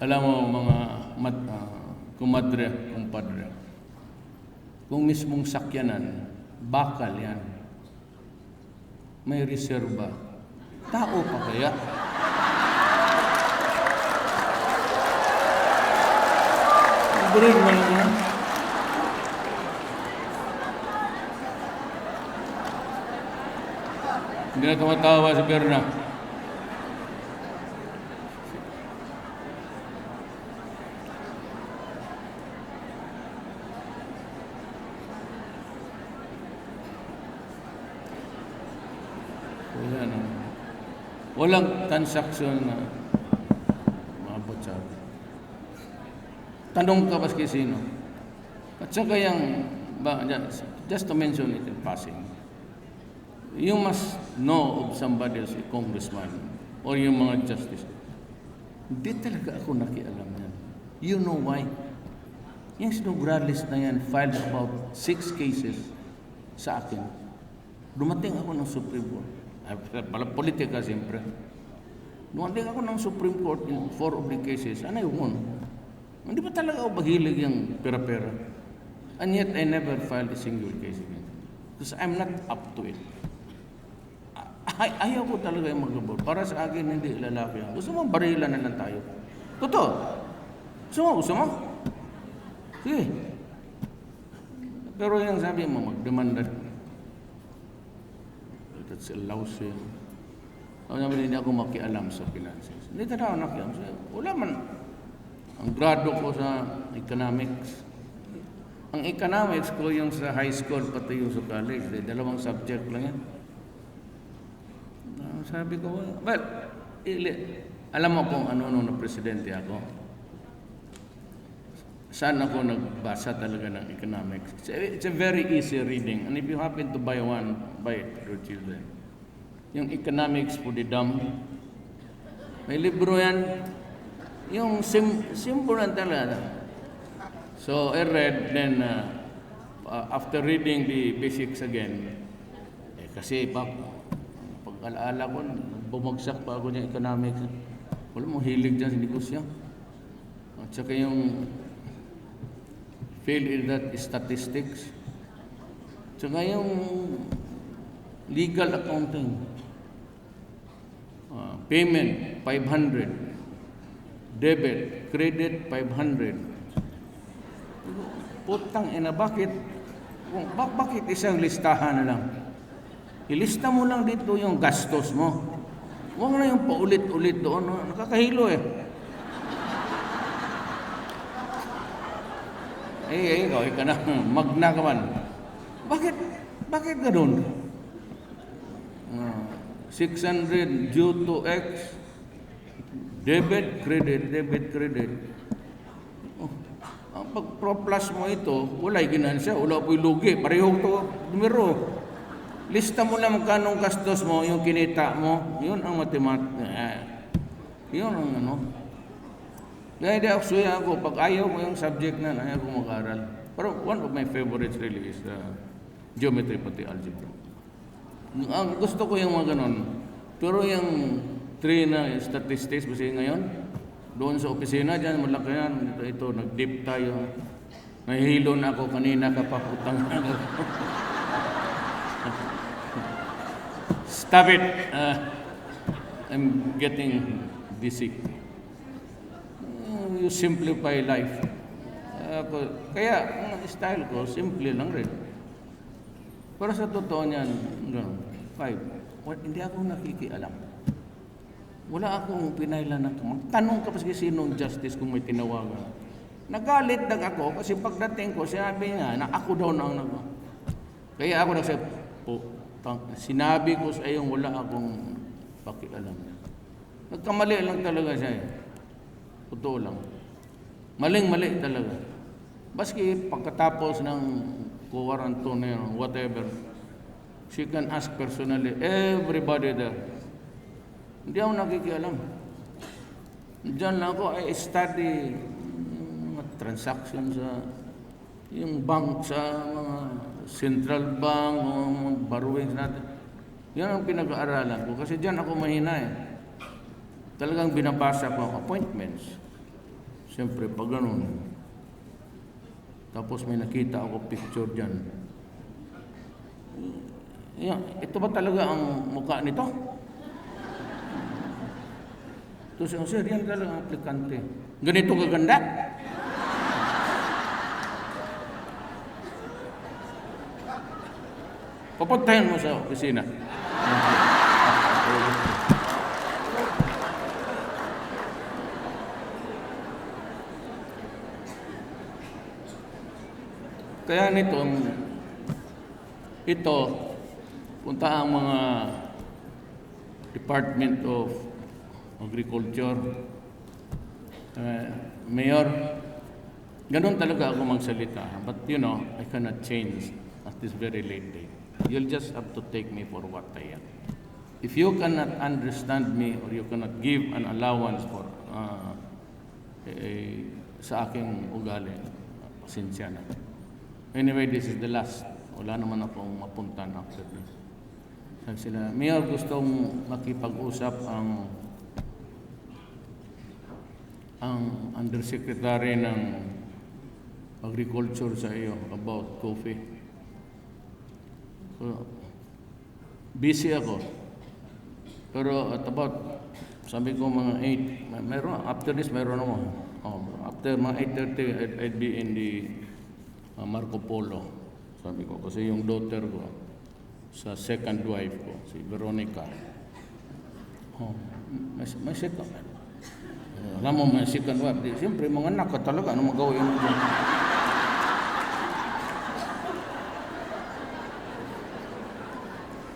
Alam mo mga kumadre, kumpadre, kung mismong sakyanan, bakal yan. May reserba. Tao pa kaya? Bring mo lang yan. Hindi na tumatawa si Berna. Walang transaksyon na maabot sa atin. Tanong ka maski sino. At saka yung, just to mention it in passing, you must know of somebody as a congressman or yung mga justice. Hindi talaga ako nakialam yan. You know why? Yung sinogralis na yan filed about 6 cases sa akin. Dumating ako ng Supreme Court. Pala politika siyempre. Dumating ako ng Supreme Court in 4 of the cases, and I won. Hindi pa talaga ako mahilig yung pera-pera. And yet, I never filed a single case again. Because I'm not up to it. Ayaw ko talaga yung mag-abort. Para sa akin, hindi lalaki yan. Gusto mo, barilan na lang tayo. Totoo. Gusto mo? Sige. Pero yung sabi mo, magdemanda. That's a lousy. Ako naman hindi ako makialam sa finances. Hindi talaga ako nakialam. Wala man. Ang grado ko sa economics. Ang economics ko yung sa high school pati yung sa college. 2 subject lang yan. Sabi ko, well, alam mo kung ano nung na presidente ako. Saan ako nagbasa talaga ng economics. It's a very easy reading. And if you happen to buy one, buy it for children. Yung economics for the dumb. May libro yan. Yung simple lang talaga. So I read, then after reading the basics again, kasi pag-alaala ko, bumagsak pa ako ng economics. Wala mong hilig dyan sa negosyo. At saka yung fail in that statistics. Tsaka yung legal accounting. Payment, 500. Debit, credit, 500. Putang ina, bakit isang listahan na lang? Ilista mo lang dito yung gastos mo. Huwag na yung paulit-ulit doon. Nakakahilo eh. Ikaw na, magna ka man. Bakit ganun? 600 due to X, debit, credit. Pag pro-plus mo ito, wala'y ginansya, wala po'y lugi. Pareho to, numero. Lista mo lang magkano gastos mo, yung kinita mo, yun ang yun ang ano. Kaya di ako, pag ayaw mo yung subject na, ayaw ko mag-aral. Pero one of my favorites really is geometry pati algebra. Ang gusto ko yung mga ganon. Pero yung 3 na statistics, kasi ngayon, doon sa opisina, dyan, malaki yan, ito nag-dip tayo. Nahihilo na ako kanina kapaputang na. Stop it! I'm getting dizzy. You simplify life. Kaya, ang style ko, simple lang rin. Pero sa totoo niyan, 5, hindi ako nakikialam. Wala akong pinailan na magtanong ka pa sa sinong justice kung may tinawagan. Nagalit lang ako kasi pagdating ko, sinabi niya na ako daw na ang Kaya ako nagsabi, sinabi ko sa iyo wala akong pakialam. Nagkamali lang talaga siya eh. Totoo lang. Maling-mali talaga. Baski pagkatapos ng kuwaranto na yun, whatever, she can ask personally everybody there. Hindi ako nakikialam. Diyan lang ako, I study mga transaction sa yung bank sa mga central bank o mga borrowings natin. Yan ang pinag-aaralan ko kasi diyan ako mahina eh. Talagang binabasa ko ang appointments. Siyempre, pag ganun. Tapos may nakita ako picture diyan. Yan, ito ba talaga ang mukha nito? Ito siya, sir, yan talaga ang aplikante. Ganito kaganda? Papuntahin mo sa opisina. Kaya ito, punta ang mga Department of Agriculture, Mayor, ganun talaga ako magsalita. But you know, I cannot change at this very late day. You'll just have to take me for what I am. If you cannot understand me or you cannot give an allowance for sa aking ugali, pasensya na. Anyway, this is the last. Wala naman akong mapuntan after this. Sabi sila, Mayor, gustong makipag-usap ang Undersecretary ng Agriculture sa iyo about coffee. So, busy ako. Pero at about, sabi ko mga 8, meron, after this meron ako. After mga 8:30, I'd be in the Marco Polo. Sabi ko, kasi yung daughter ko, sa second wife ko, si Veronica. May second. Alam mo, may second wife. Siyempre, mga anak ka talaga, ano magawin mo dyan?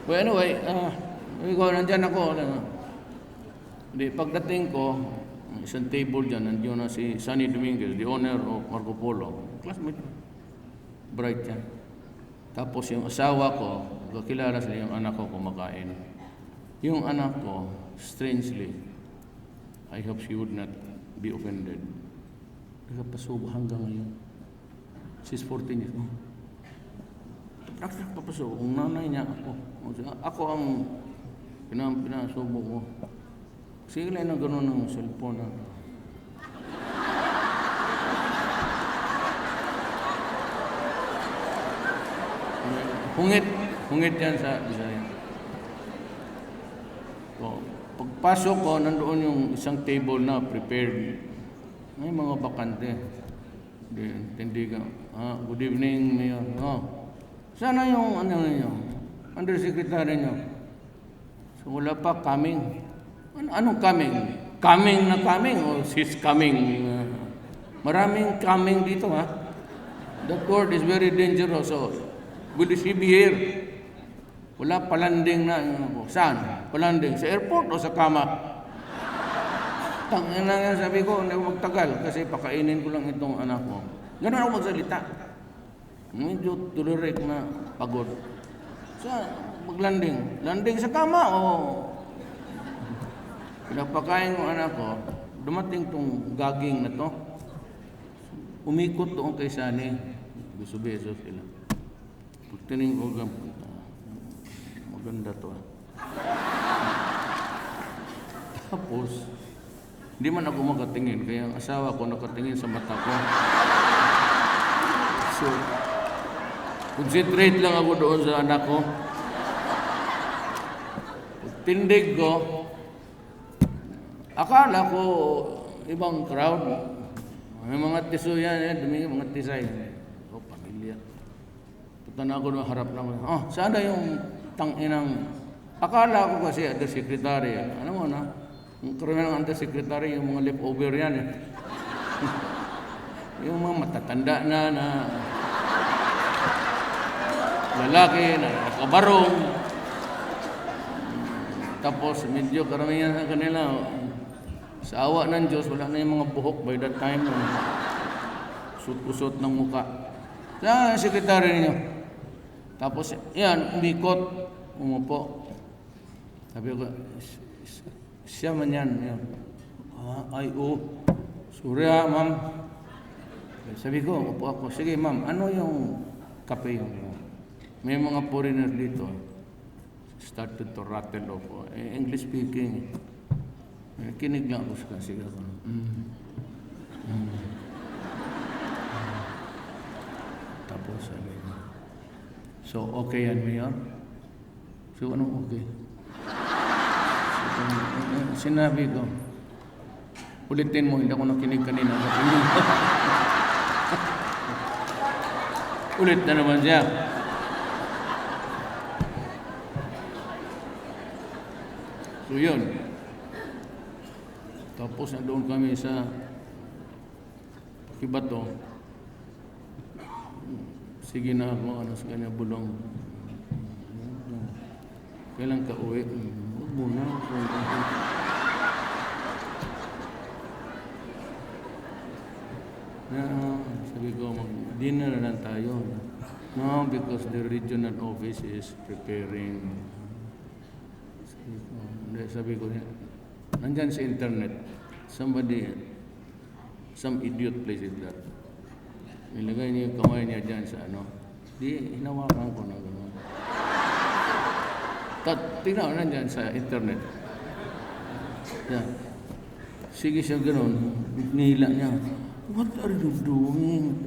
Well, anyway, nandyan ako. Pagdating ko, isang table dyan, nandiyon na si Sunny Dominguez, the owner of Marco Polo. Classmate. Bright yan. Tapos yung asawa ko, kakilala sila yung anak ko kumakain. Yung anak ko, strangely, I hope she would not be offended. Nagpapasubo hanggang ngayon. She's 14 years old. Nagpapasubo. Kung nanay niya ako. Ako ang pinasubo ko. Sige lang na gano'n ng cellphone. Hungit yan sa Bisaya. So, pagpasok ko, nandoon yung isang table na prepared. May mga bakante. Hindi ka, good evening, Mayor. Sana yung ninyo, Undersecretary nyo. So, wala pa coming. Anong coming? Coming na coming o she's coming? Maraming coming dito, ha? That word is very dangerous. So, will she be here? Wala palanding na. Saan? Palanding? Sa airport o sa kama? Tangina nga, sabi ko, hindi ako magtagal kasi pakainin ko lang itong anak ko. Ganun ako magsalita. Medyo tulirek na pagod. Sa maglanding? Landing sa kama o pinapakain ko anak ko, dumating tong gaging na to. Umikot doon kay Sani. Beso-beso sila. Pagtining ko, maganda to. Tapos, hindi man ako makatingin, kaya ang asawa ko nakatingin sa mata ko. So, concentrate lang ako doon sa anak ko. Tindig ko, akala ko ibang crowd. May mga tiso yan, mga tisay. Pamilya. Punta na ako na harap na ako. Sana yung tanginang, akala ko kasi undersecretary. Ano mo na? Yung karamihan ng undersecretary, yung mga leftover yan eh. Yung mga matatanda na lalaki, na nakabarong. Tapos medyo karamihan sa kanila, sa awa ng Diyos, wala na yung mga buhok by that time. Kusot-kusot ng muka. Saan ang sekretary ninyo? Tapos, yan, umikot, umupo. Sabi ko, siya man yan. Ay, sorry ma'am. Sabi ko, upo ako. Sige ma'am, ano yung kape yung may mga foreigner dito. Started to rattle off. English speaking. Kinig lang ako sa kasi ako. Tapos sabi ko, so okay yan, Mayor? So anong okay? So, sinabi ko, ulitin mo, hindi ako nakinig kanina. Ulit na naman siya. So yun. Tapos na doon kami sa Kibato. Sige na ako, ano sa kanya, bulong. Kailan ka uwi? Huwag muna. Sabi ko, mag-dinner na lang tayo. No, because the regional office is preparing. Sabi ko, nandyan sa internet, some idiot places that. Nilagay niya yung kamay niya dyan sa ano. Di, hinawakan ko na gano'n. Tingnan ko nandyan sa internet. Yeah. Sige siya gano'n, nihila niya. What are you doing?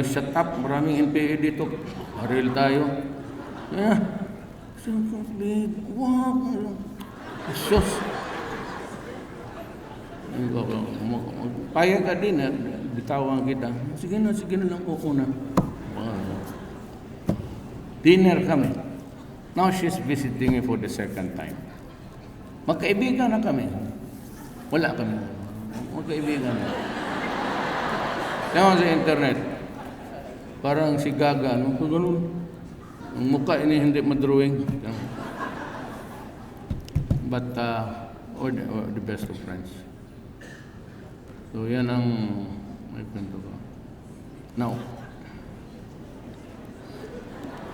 Shut up, maraming NPA dito. Haril tayo. Yeah. Wow. Sus. Payag ka din, bitawan kita. Sige na lang ako na. Dinner kami. Now she's visiting me for the second time. Magkaibigan na kami. Wala kami. Magkaibigan na. Kaya sa internet, parang si Gaga, ano ko ganun? Ang mukha ini hindi madrawing. But, or the best of friends. So, yan ang may kwento ko. Now,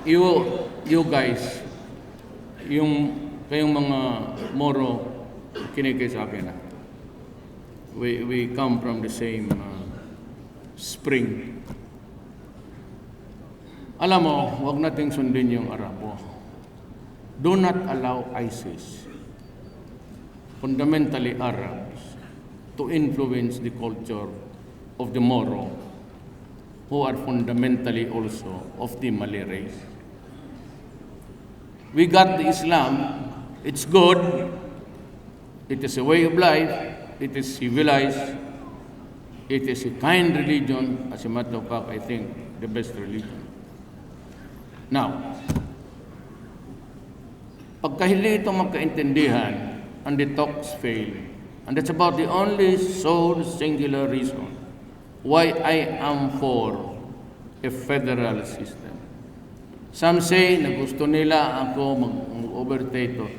you guys, kayong mga Moro, kinig sa akin na. We come from the same spring. Alam mo, huwag nating sundin yung Arabo. Do not allow ISIS, fundamentally Arabs, to influence the culture of the Moro, who are fundamentally also of the Malay race. We got the Islam, it's good, it is a way of life, it is civilized, it is a kind religion, as a matter of fact, I think, the best religion. Now, pagka hindi ito magkaintindihan, and the talks fail, and that's about the only sole singular reason why I am for a federal system. Some say na gusto nila ako mag-overtake ito.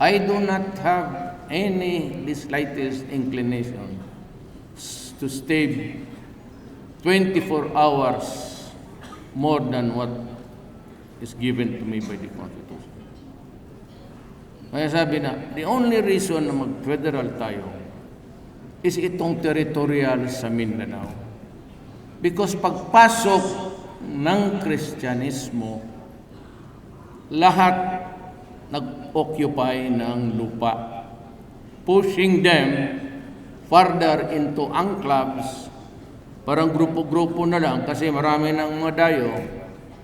I do not have the slightest inclination to stay 24 hours more than what is given to me by the Constitution. Kaya sabi na, the only reason na mag-federal tayo is itong territorial sa Mindanao. Because pagpasok ng Kristyanismo, lahat nag-occupy ng lupa, pushing them further into enclaves, parang grupo-grupo na lang kasi marami ng mga dayo,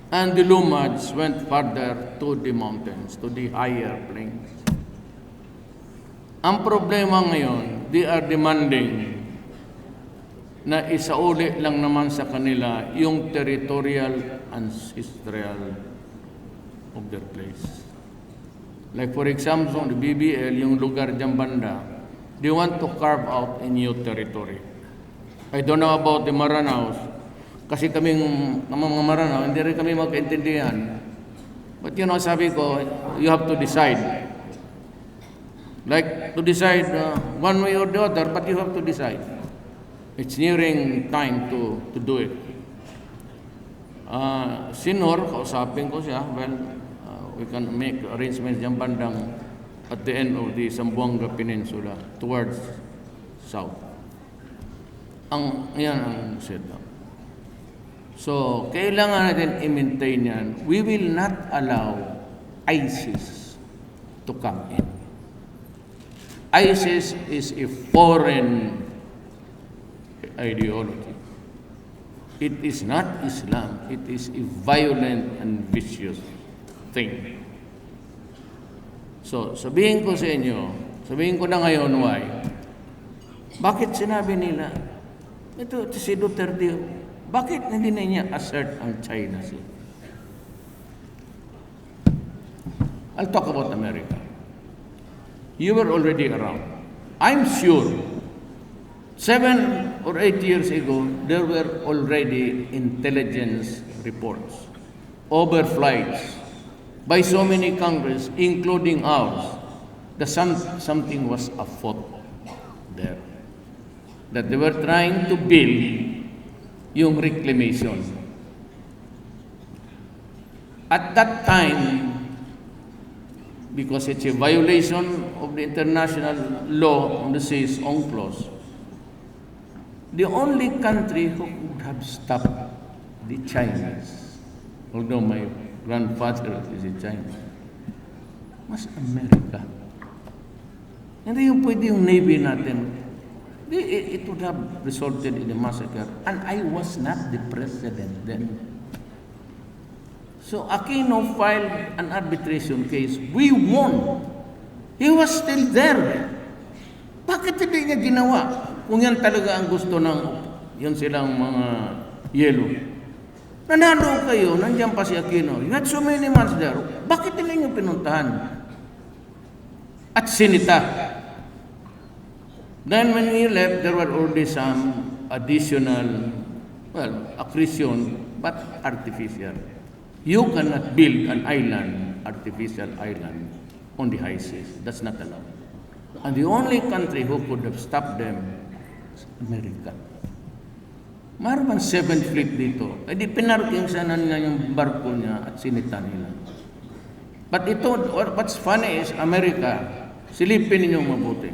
and the Lumads went further to the mountains, to the higher plains. Ang problema ngayon, they are demanding na isauli lang naman sa kanila yung territorial ancestral of their place. Like for example, the BBL, yung lugar dyan banda, they want to carve out a new territory. I don't know about the Maranaos, kasi kaming mga Maranao, hindi rin kami magkaintindihan. But sabi ko, you have to decide. Like to decide one way or the other, but you have to decide. It's nearing time to do it. Sinor, kausapin ko siya, well, we can make arrangements dyan bandang at the end of the Zamboanga Peninsula towards south. Yan ang setup. So, kailangan natin i-maintain yan. We will not allow ISIS to come in. ISIS is a foreign ideology. It is not Islam. It is a violent and vicious thing. So, sabihin ko sa inyo, sabihin ko na ngayon why. Bakit sinabi nila, ito si Duterte, bakit hindi na niya assert ang China Sea? I'll talk about America. You were already around. I'm sure 7 or 8 years ago, there were already intelligence reports, overflights by so many Congress, including ours, that something was afoot there. That they were trying to build yung reclamation. At that time, because it's a violation of the international law on the seas, UNCLOS, the only country who could have stopped the Chinese, although my grandfather is a Chinese, was America. Hindi yung pwede yung Navy natin. It would have resulted in a massacre. And I was not the president then. So Aquino filed an arbitration case. We won. He was still there. Bakit hindi niya ginawa? Kung yan talaga ang gusto ng yun silang mga yelo. Nanalo kayo, nandiyan pa si Aquino. You had so many months there. Bakit hindi niyo pinuntahan? At sinita. Then when we left, there were already some additional, accretion, but artificial. You cannot build an island, artificial island, on the high seas. That's not allowed. And the only country who could have stopped them is America. Mayroon bang 7th fleet dito? Eh di pinarking sana niya yung barko niya at sinita nila. But what's funny is America, silipin ninyong mabuti.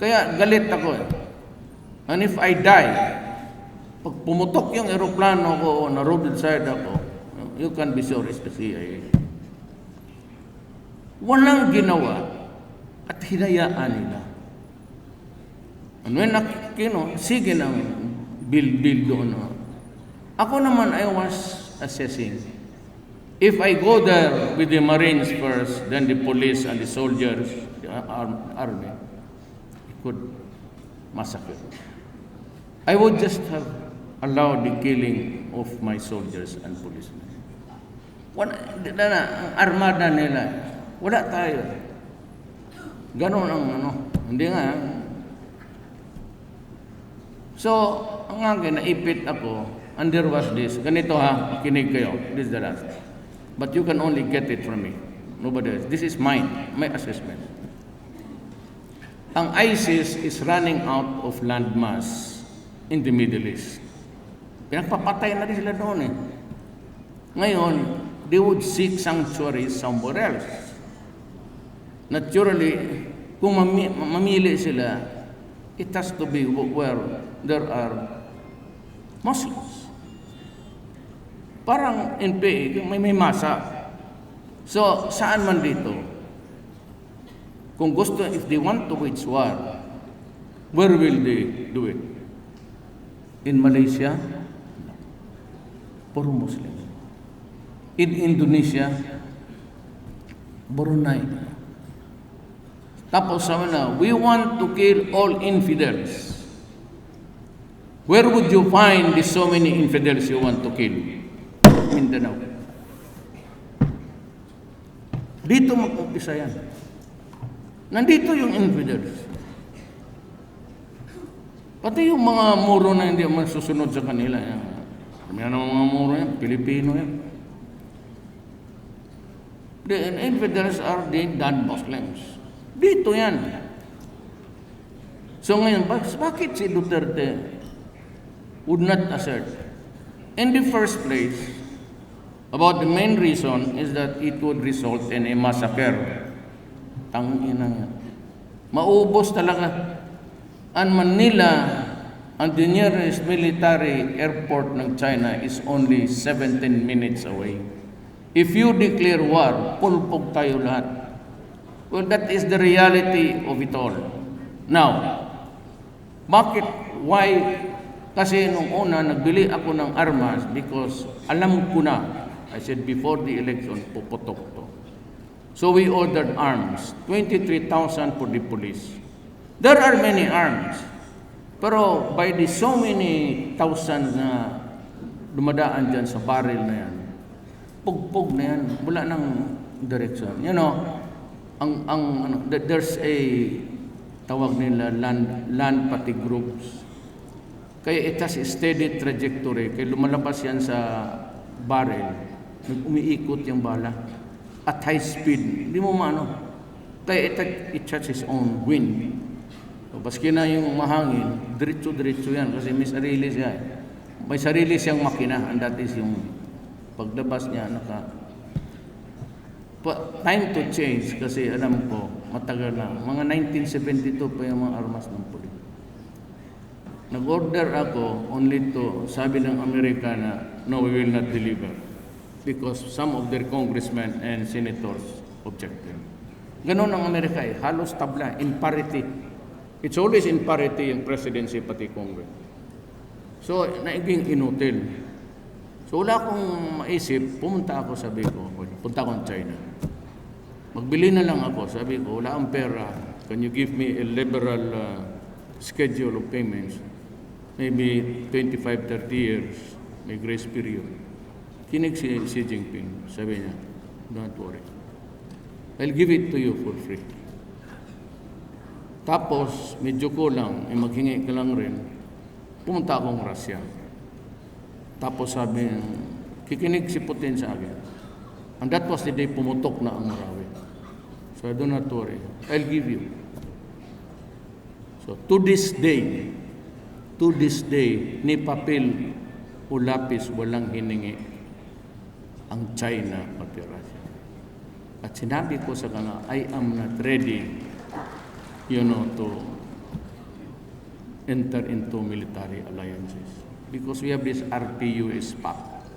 Kaya galit ako eh. And if I die, pag pumutok yung aeroplano ko o na-roadside ako, you can be sure it's the CIA. Walang ginawa at hinayaan nila. And when sige nang build doon. Ako naman, I was assessing. If I go there with the Marines first, then the police and the soldiers, the army, could massacre. I would just have allowed the killing of my soldiers and policemen. Ang armada nila, wala tayo. Ganon ang hindi nga. So, ang akin, naipit ako, and there was this, ganito ha, kinig kayo, this is the last. But you can only get it from me. Nobody else. This is mine, my assessment. Ang ISIS is running out of landmass in the Middle East. Pinagpapatay na rin sila doon eh. Ngayon, they would seek sanctuary somewhere else. Naturally, kung mamili sila, it has to be where there are Muslims. Parang NPA, may masa. So, saan man dito? Kung gusto, if they want to wage war, where will they do it? In Malaysia? Puro Muslim. In Indonesia? Brunei. Tapos sabi na, we want to kill all infidels. Where would you find the so many infidels you want to kill? Mindanao. Dito mag-umpisa yan. Nandito yung infidels. Pati yung mga muro na hindi man susunod sa kanila. Yan ang mga muro yan, Pilipino yan. The infidels are the non-Muslims. Dito yan. So ngayon, bakit si Duterte would not assert? In the first place, about the main reason is that it would result in a massacre. Tangina nga. Maubos talaga. Ang Manila, ang the nearest military airport ng China is only 17 minutes away. If you declare war, pulpog tayo lahat. Well, that is the reality of it all. Now, why? Kasi nung una, nagbili ako ng armas because alam ko na, I said before the election, puputok to. So we ordered arms, 23,000 for the police. There are many arms. Pero by the so many thousands na dumadaan dyan sa barrel na yan, pugpog na yan, wala ng direction. You know, there's a tawag nila land pati groups. Kaya it has a steady trajectory. Kaya lumalabas yan sa barrel, umiikot yung bala at high speed. Hindi mo maano. Kaya it has its own wind. So, baski na yung mahangin, diretso-diretso yan kasi may sarili siya. May sarili siyang makina and that is yung paglabas niya time to change kasi alam ko matagal na. Mga 1972 pa yung mga armas ng pulis. Nag-order ako only to sabi ng Amerikana, no, we will not deliver because some of their congressmen and senators objected. Ganon ang Amerika halos tabla, in parity. It's always in parity yung presidency pati Congress. So, naiging inutil. So, wala akong maisip, pumunta ako, sabi ko, punta akong China. Magbili na lang ako, sabi ko, wala akong pera. Can you give me a liberal schedule of payments? Maybe 25, 30 years, may grace period. Kinig si Xi Jinping, sabi niya, don't worry. I'll give it to you for free. Tapos, medyo kulang, maghingi ka lang rin, pumunta akong Russia. Tapos sabi, kikinig si Putin sa akin. And that was the day pumutok na ang Marawi. So, do not worry, I'll give you. So, to this day, ni papel o lapis walang hiningi ang China pati Russia. At sinabi ko sa kanila, I am not ready to enter into military alliances. Because we have this RPUS pact.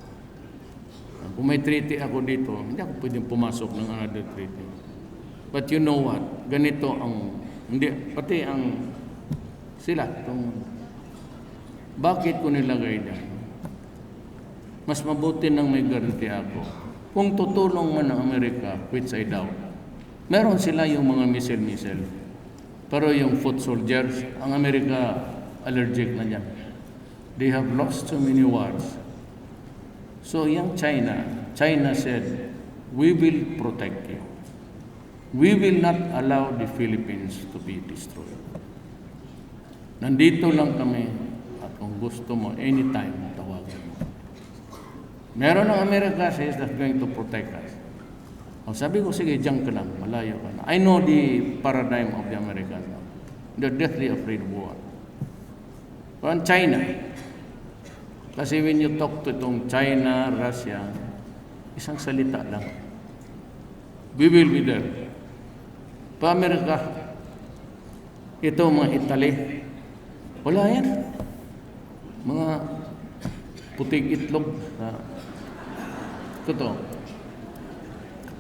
Kung may treaty ako dito, hindi ako pwedeng pumasok ng another treaty. But you know what? Ganito bakit ko nilagay dyan? Mas mabuti nang may garanti ako. Kung tutulong man ang Amerika, which I doubt, meron sila yung mga missile. Pero yung foot soldiers, ang Amerika allergic na dyan. They have lost so many wars. So yung China said, we will protect you. We will not allow the Philippines to be destroyed. Nandito lang kami at kung gusto mo, anytime, tawagan mo. Meron ng Amerika says that's going to protect us. Sabi ko, sige, diyan ka lang, malayo ka na. I know the paradigm of the Americans. They're deathly afraid of war. But China, kasi when you talk to itong China, Russia, isang salita lang. We will be there. Pa Amerika, ito mga Italy, wala yan. Mga puting itlog. Ito.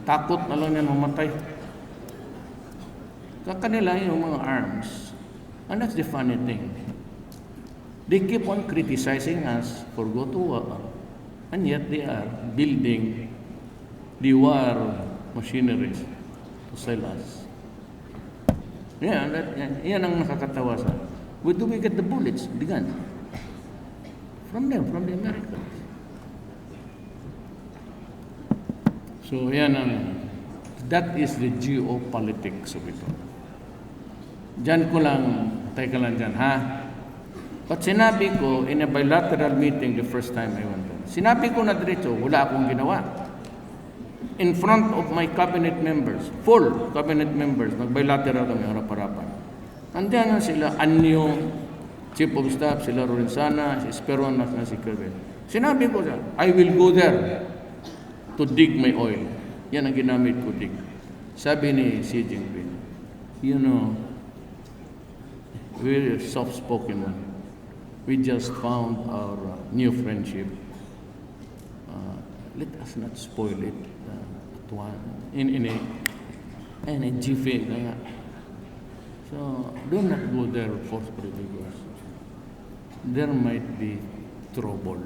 Takot na lang yan mamatay. Kanila yung mga arms. And that's the funny thing. They keep on criticizing us for go to war. And yet they are building the war machinery to sell us. Yan ang nakakatawa sa. Where do we get the bullets, the gun? From them, from the Americans. So that is the geopolitics of it all. Diyan ko lang, teka lang dyan, ha? But sinabi ko, in a bilateral meeting the first time I went there, sinabi ko na diretso, wala akong ginawa. In front of my cabinet members, full cabinet members, nag-bilateral kami, harap-harapan. Andiyan na sila, Anyo, Chief of Staff, sila Lorenzana, si Esperon, na si Kerwin. Sinabi ko siya, I will go there to dig my oil. Yan ang ginamit ko, dig. Sabi ni Xi Jinping, you know, we're soft-spoken one. We just found our new friendship. Let us not spoil it at one, in a jiffy. So, do not go there forcefully because there might be trouble.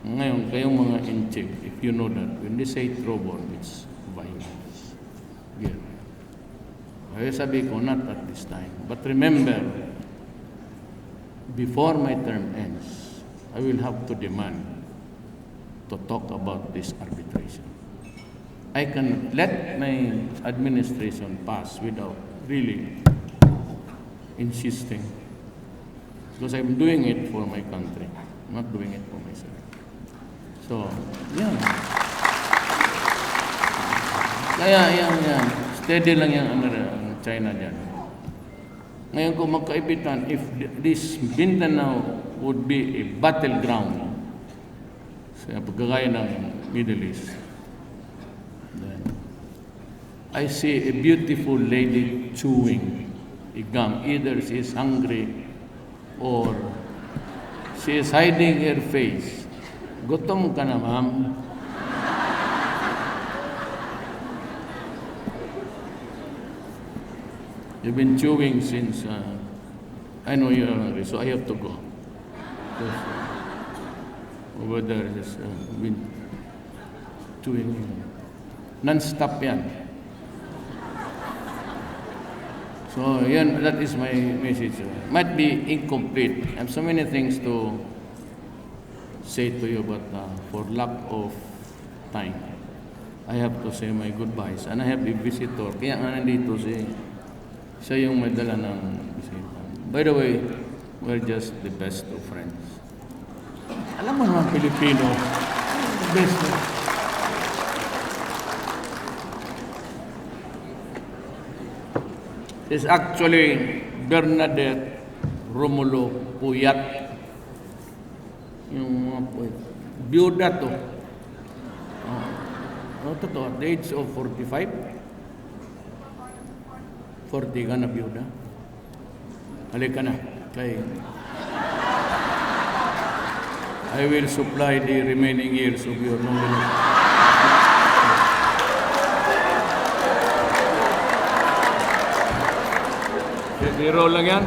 Ngayon, kayong mga in-chief, if you know that, when they say trouble, it's violence. Yeah. Kaya sabi ko, not at this time. But remember, before my term ends, I will have to demand to talk about this arbitration. I cannot let my administration pass without really insisting. Because I'm doing it for my country, not doing it for myself. So, yan. Kaya yan. Steady lang yung China dyan. Ngayon kung magkaibitan, if this Mindanao would be a battleground sa pagkagaya ng Middle East, then I see a beautiful lady chewing a gum. Either she is hungry or she is hiding her face. Gutom ka na, ma'am. You've been chewing since, I know you're hungry, so I have to go. Because, over there is been chewing. Non-stop yan. So, yan, that is my message. Might be incomplete. I have so many things to say to you, but for lack of time, I have to say my goodbyes. And I have a visitor. Kaya nga nandito siya yung may dala ng bisita. By the way, we're just the best of friends. Alam mo naman, Pilipino, best of. It's actually Bernadette Romulo Puyat. Yung mga Puyat. Biyuda to. Totoo, at the age of 45, 40 ka na biyuda. Halika na. Kay I will supply the remaining years of your long life. Zero lang yan.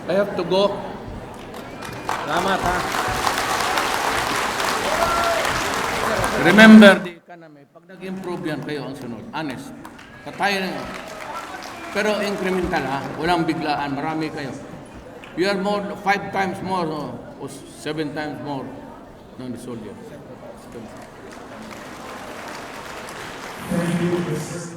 I have to go. Salamat, ha. Remember the economy. Pag nag-improve yan, kayo ang sunod. Honest. Katayo na yan. Pero incremental, ha? Walang biglaan. Marami kayo. You are more, 5 times more or 7 times more than the soldiers. Thank you.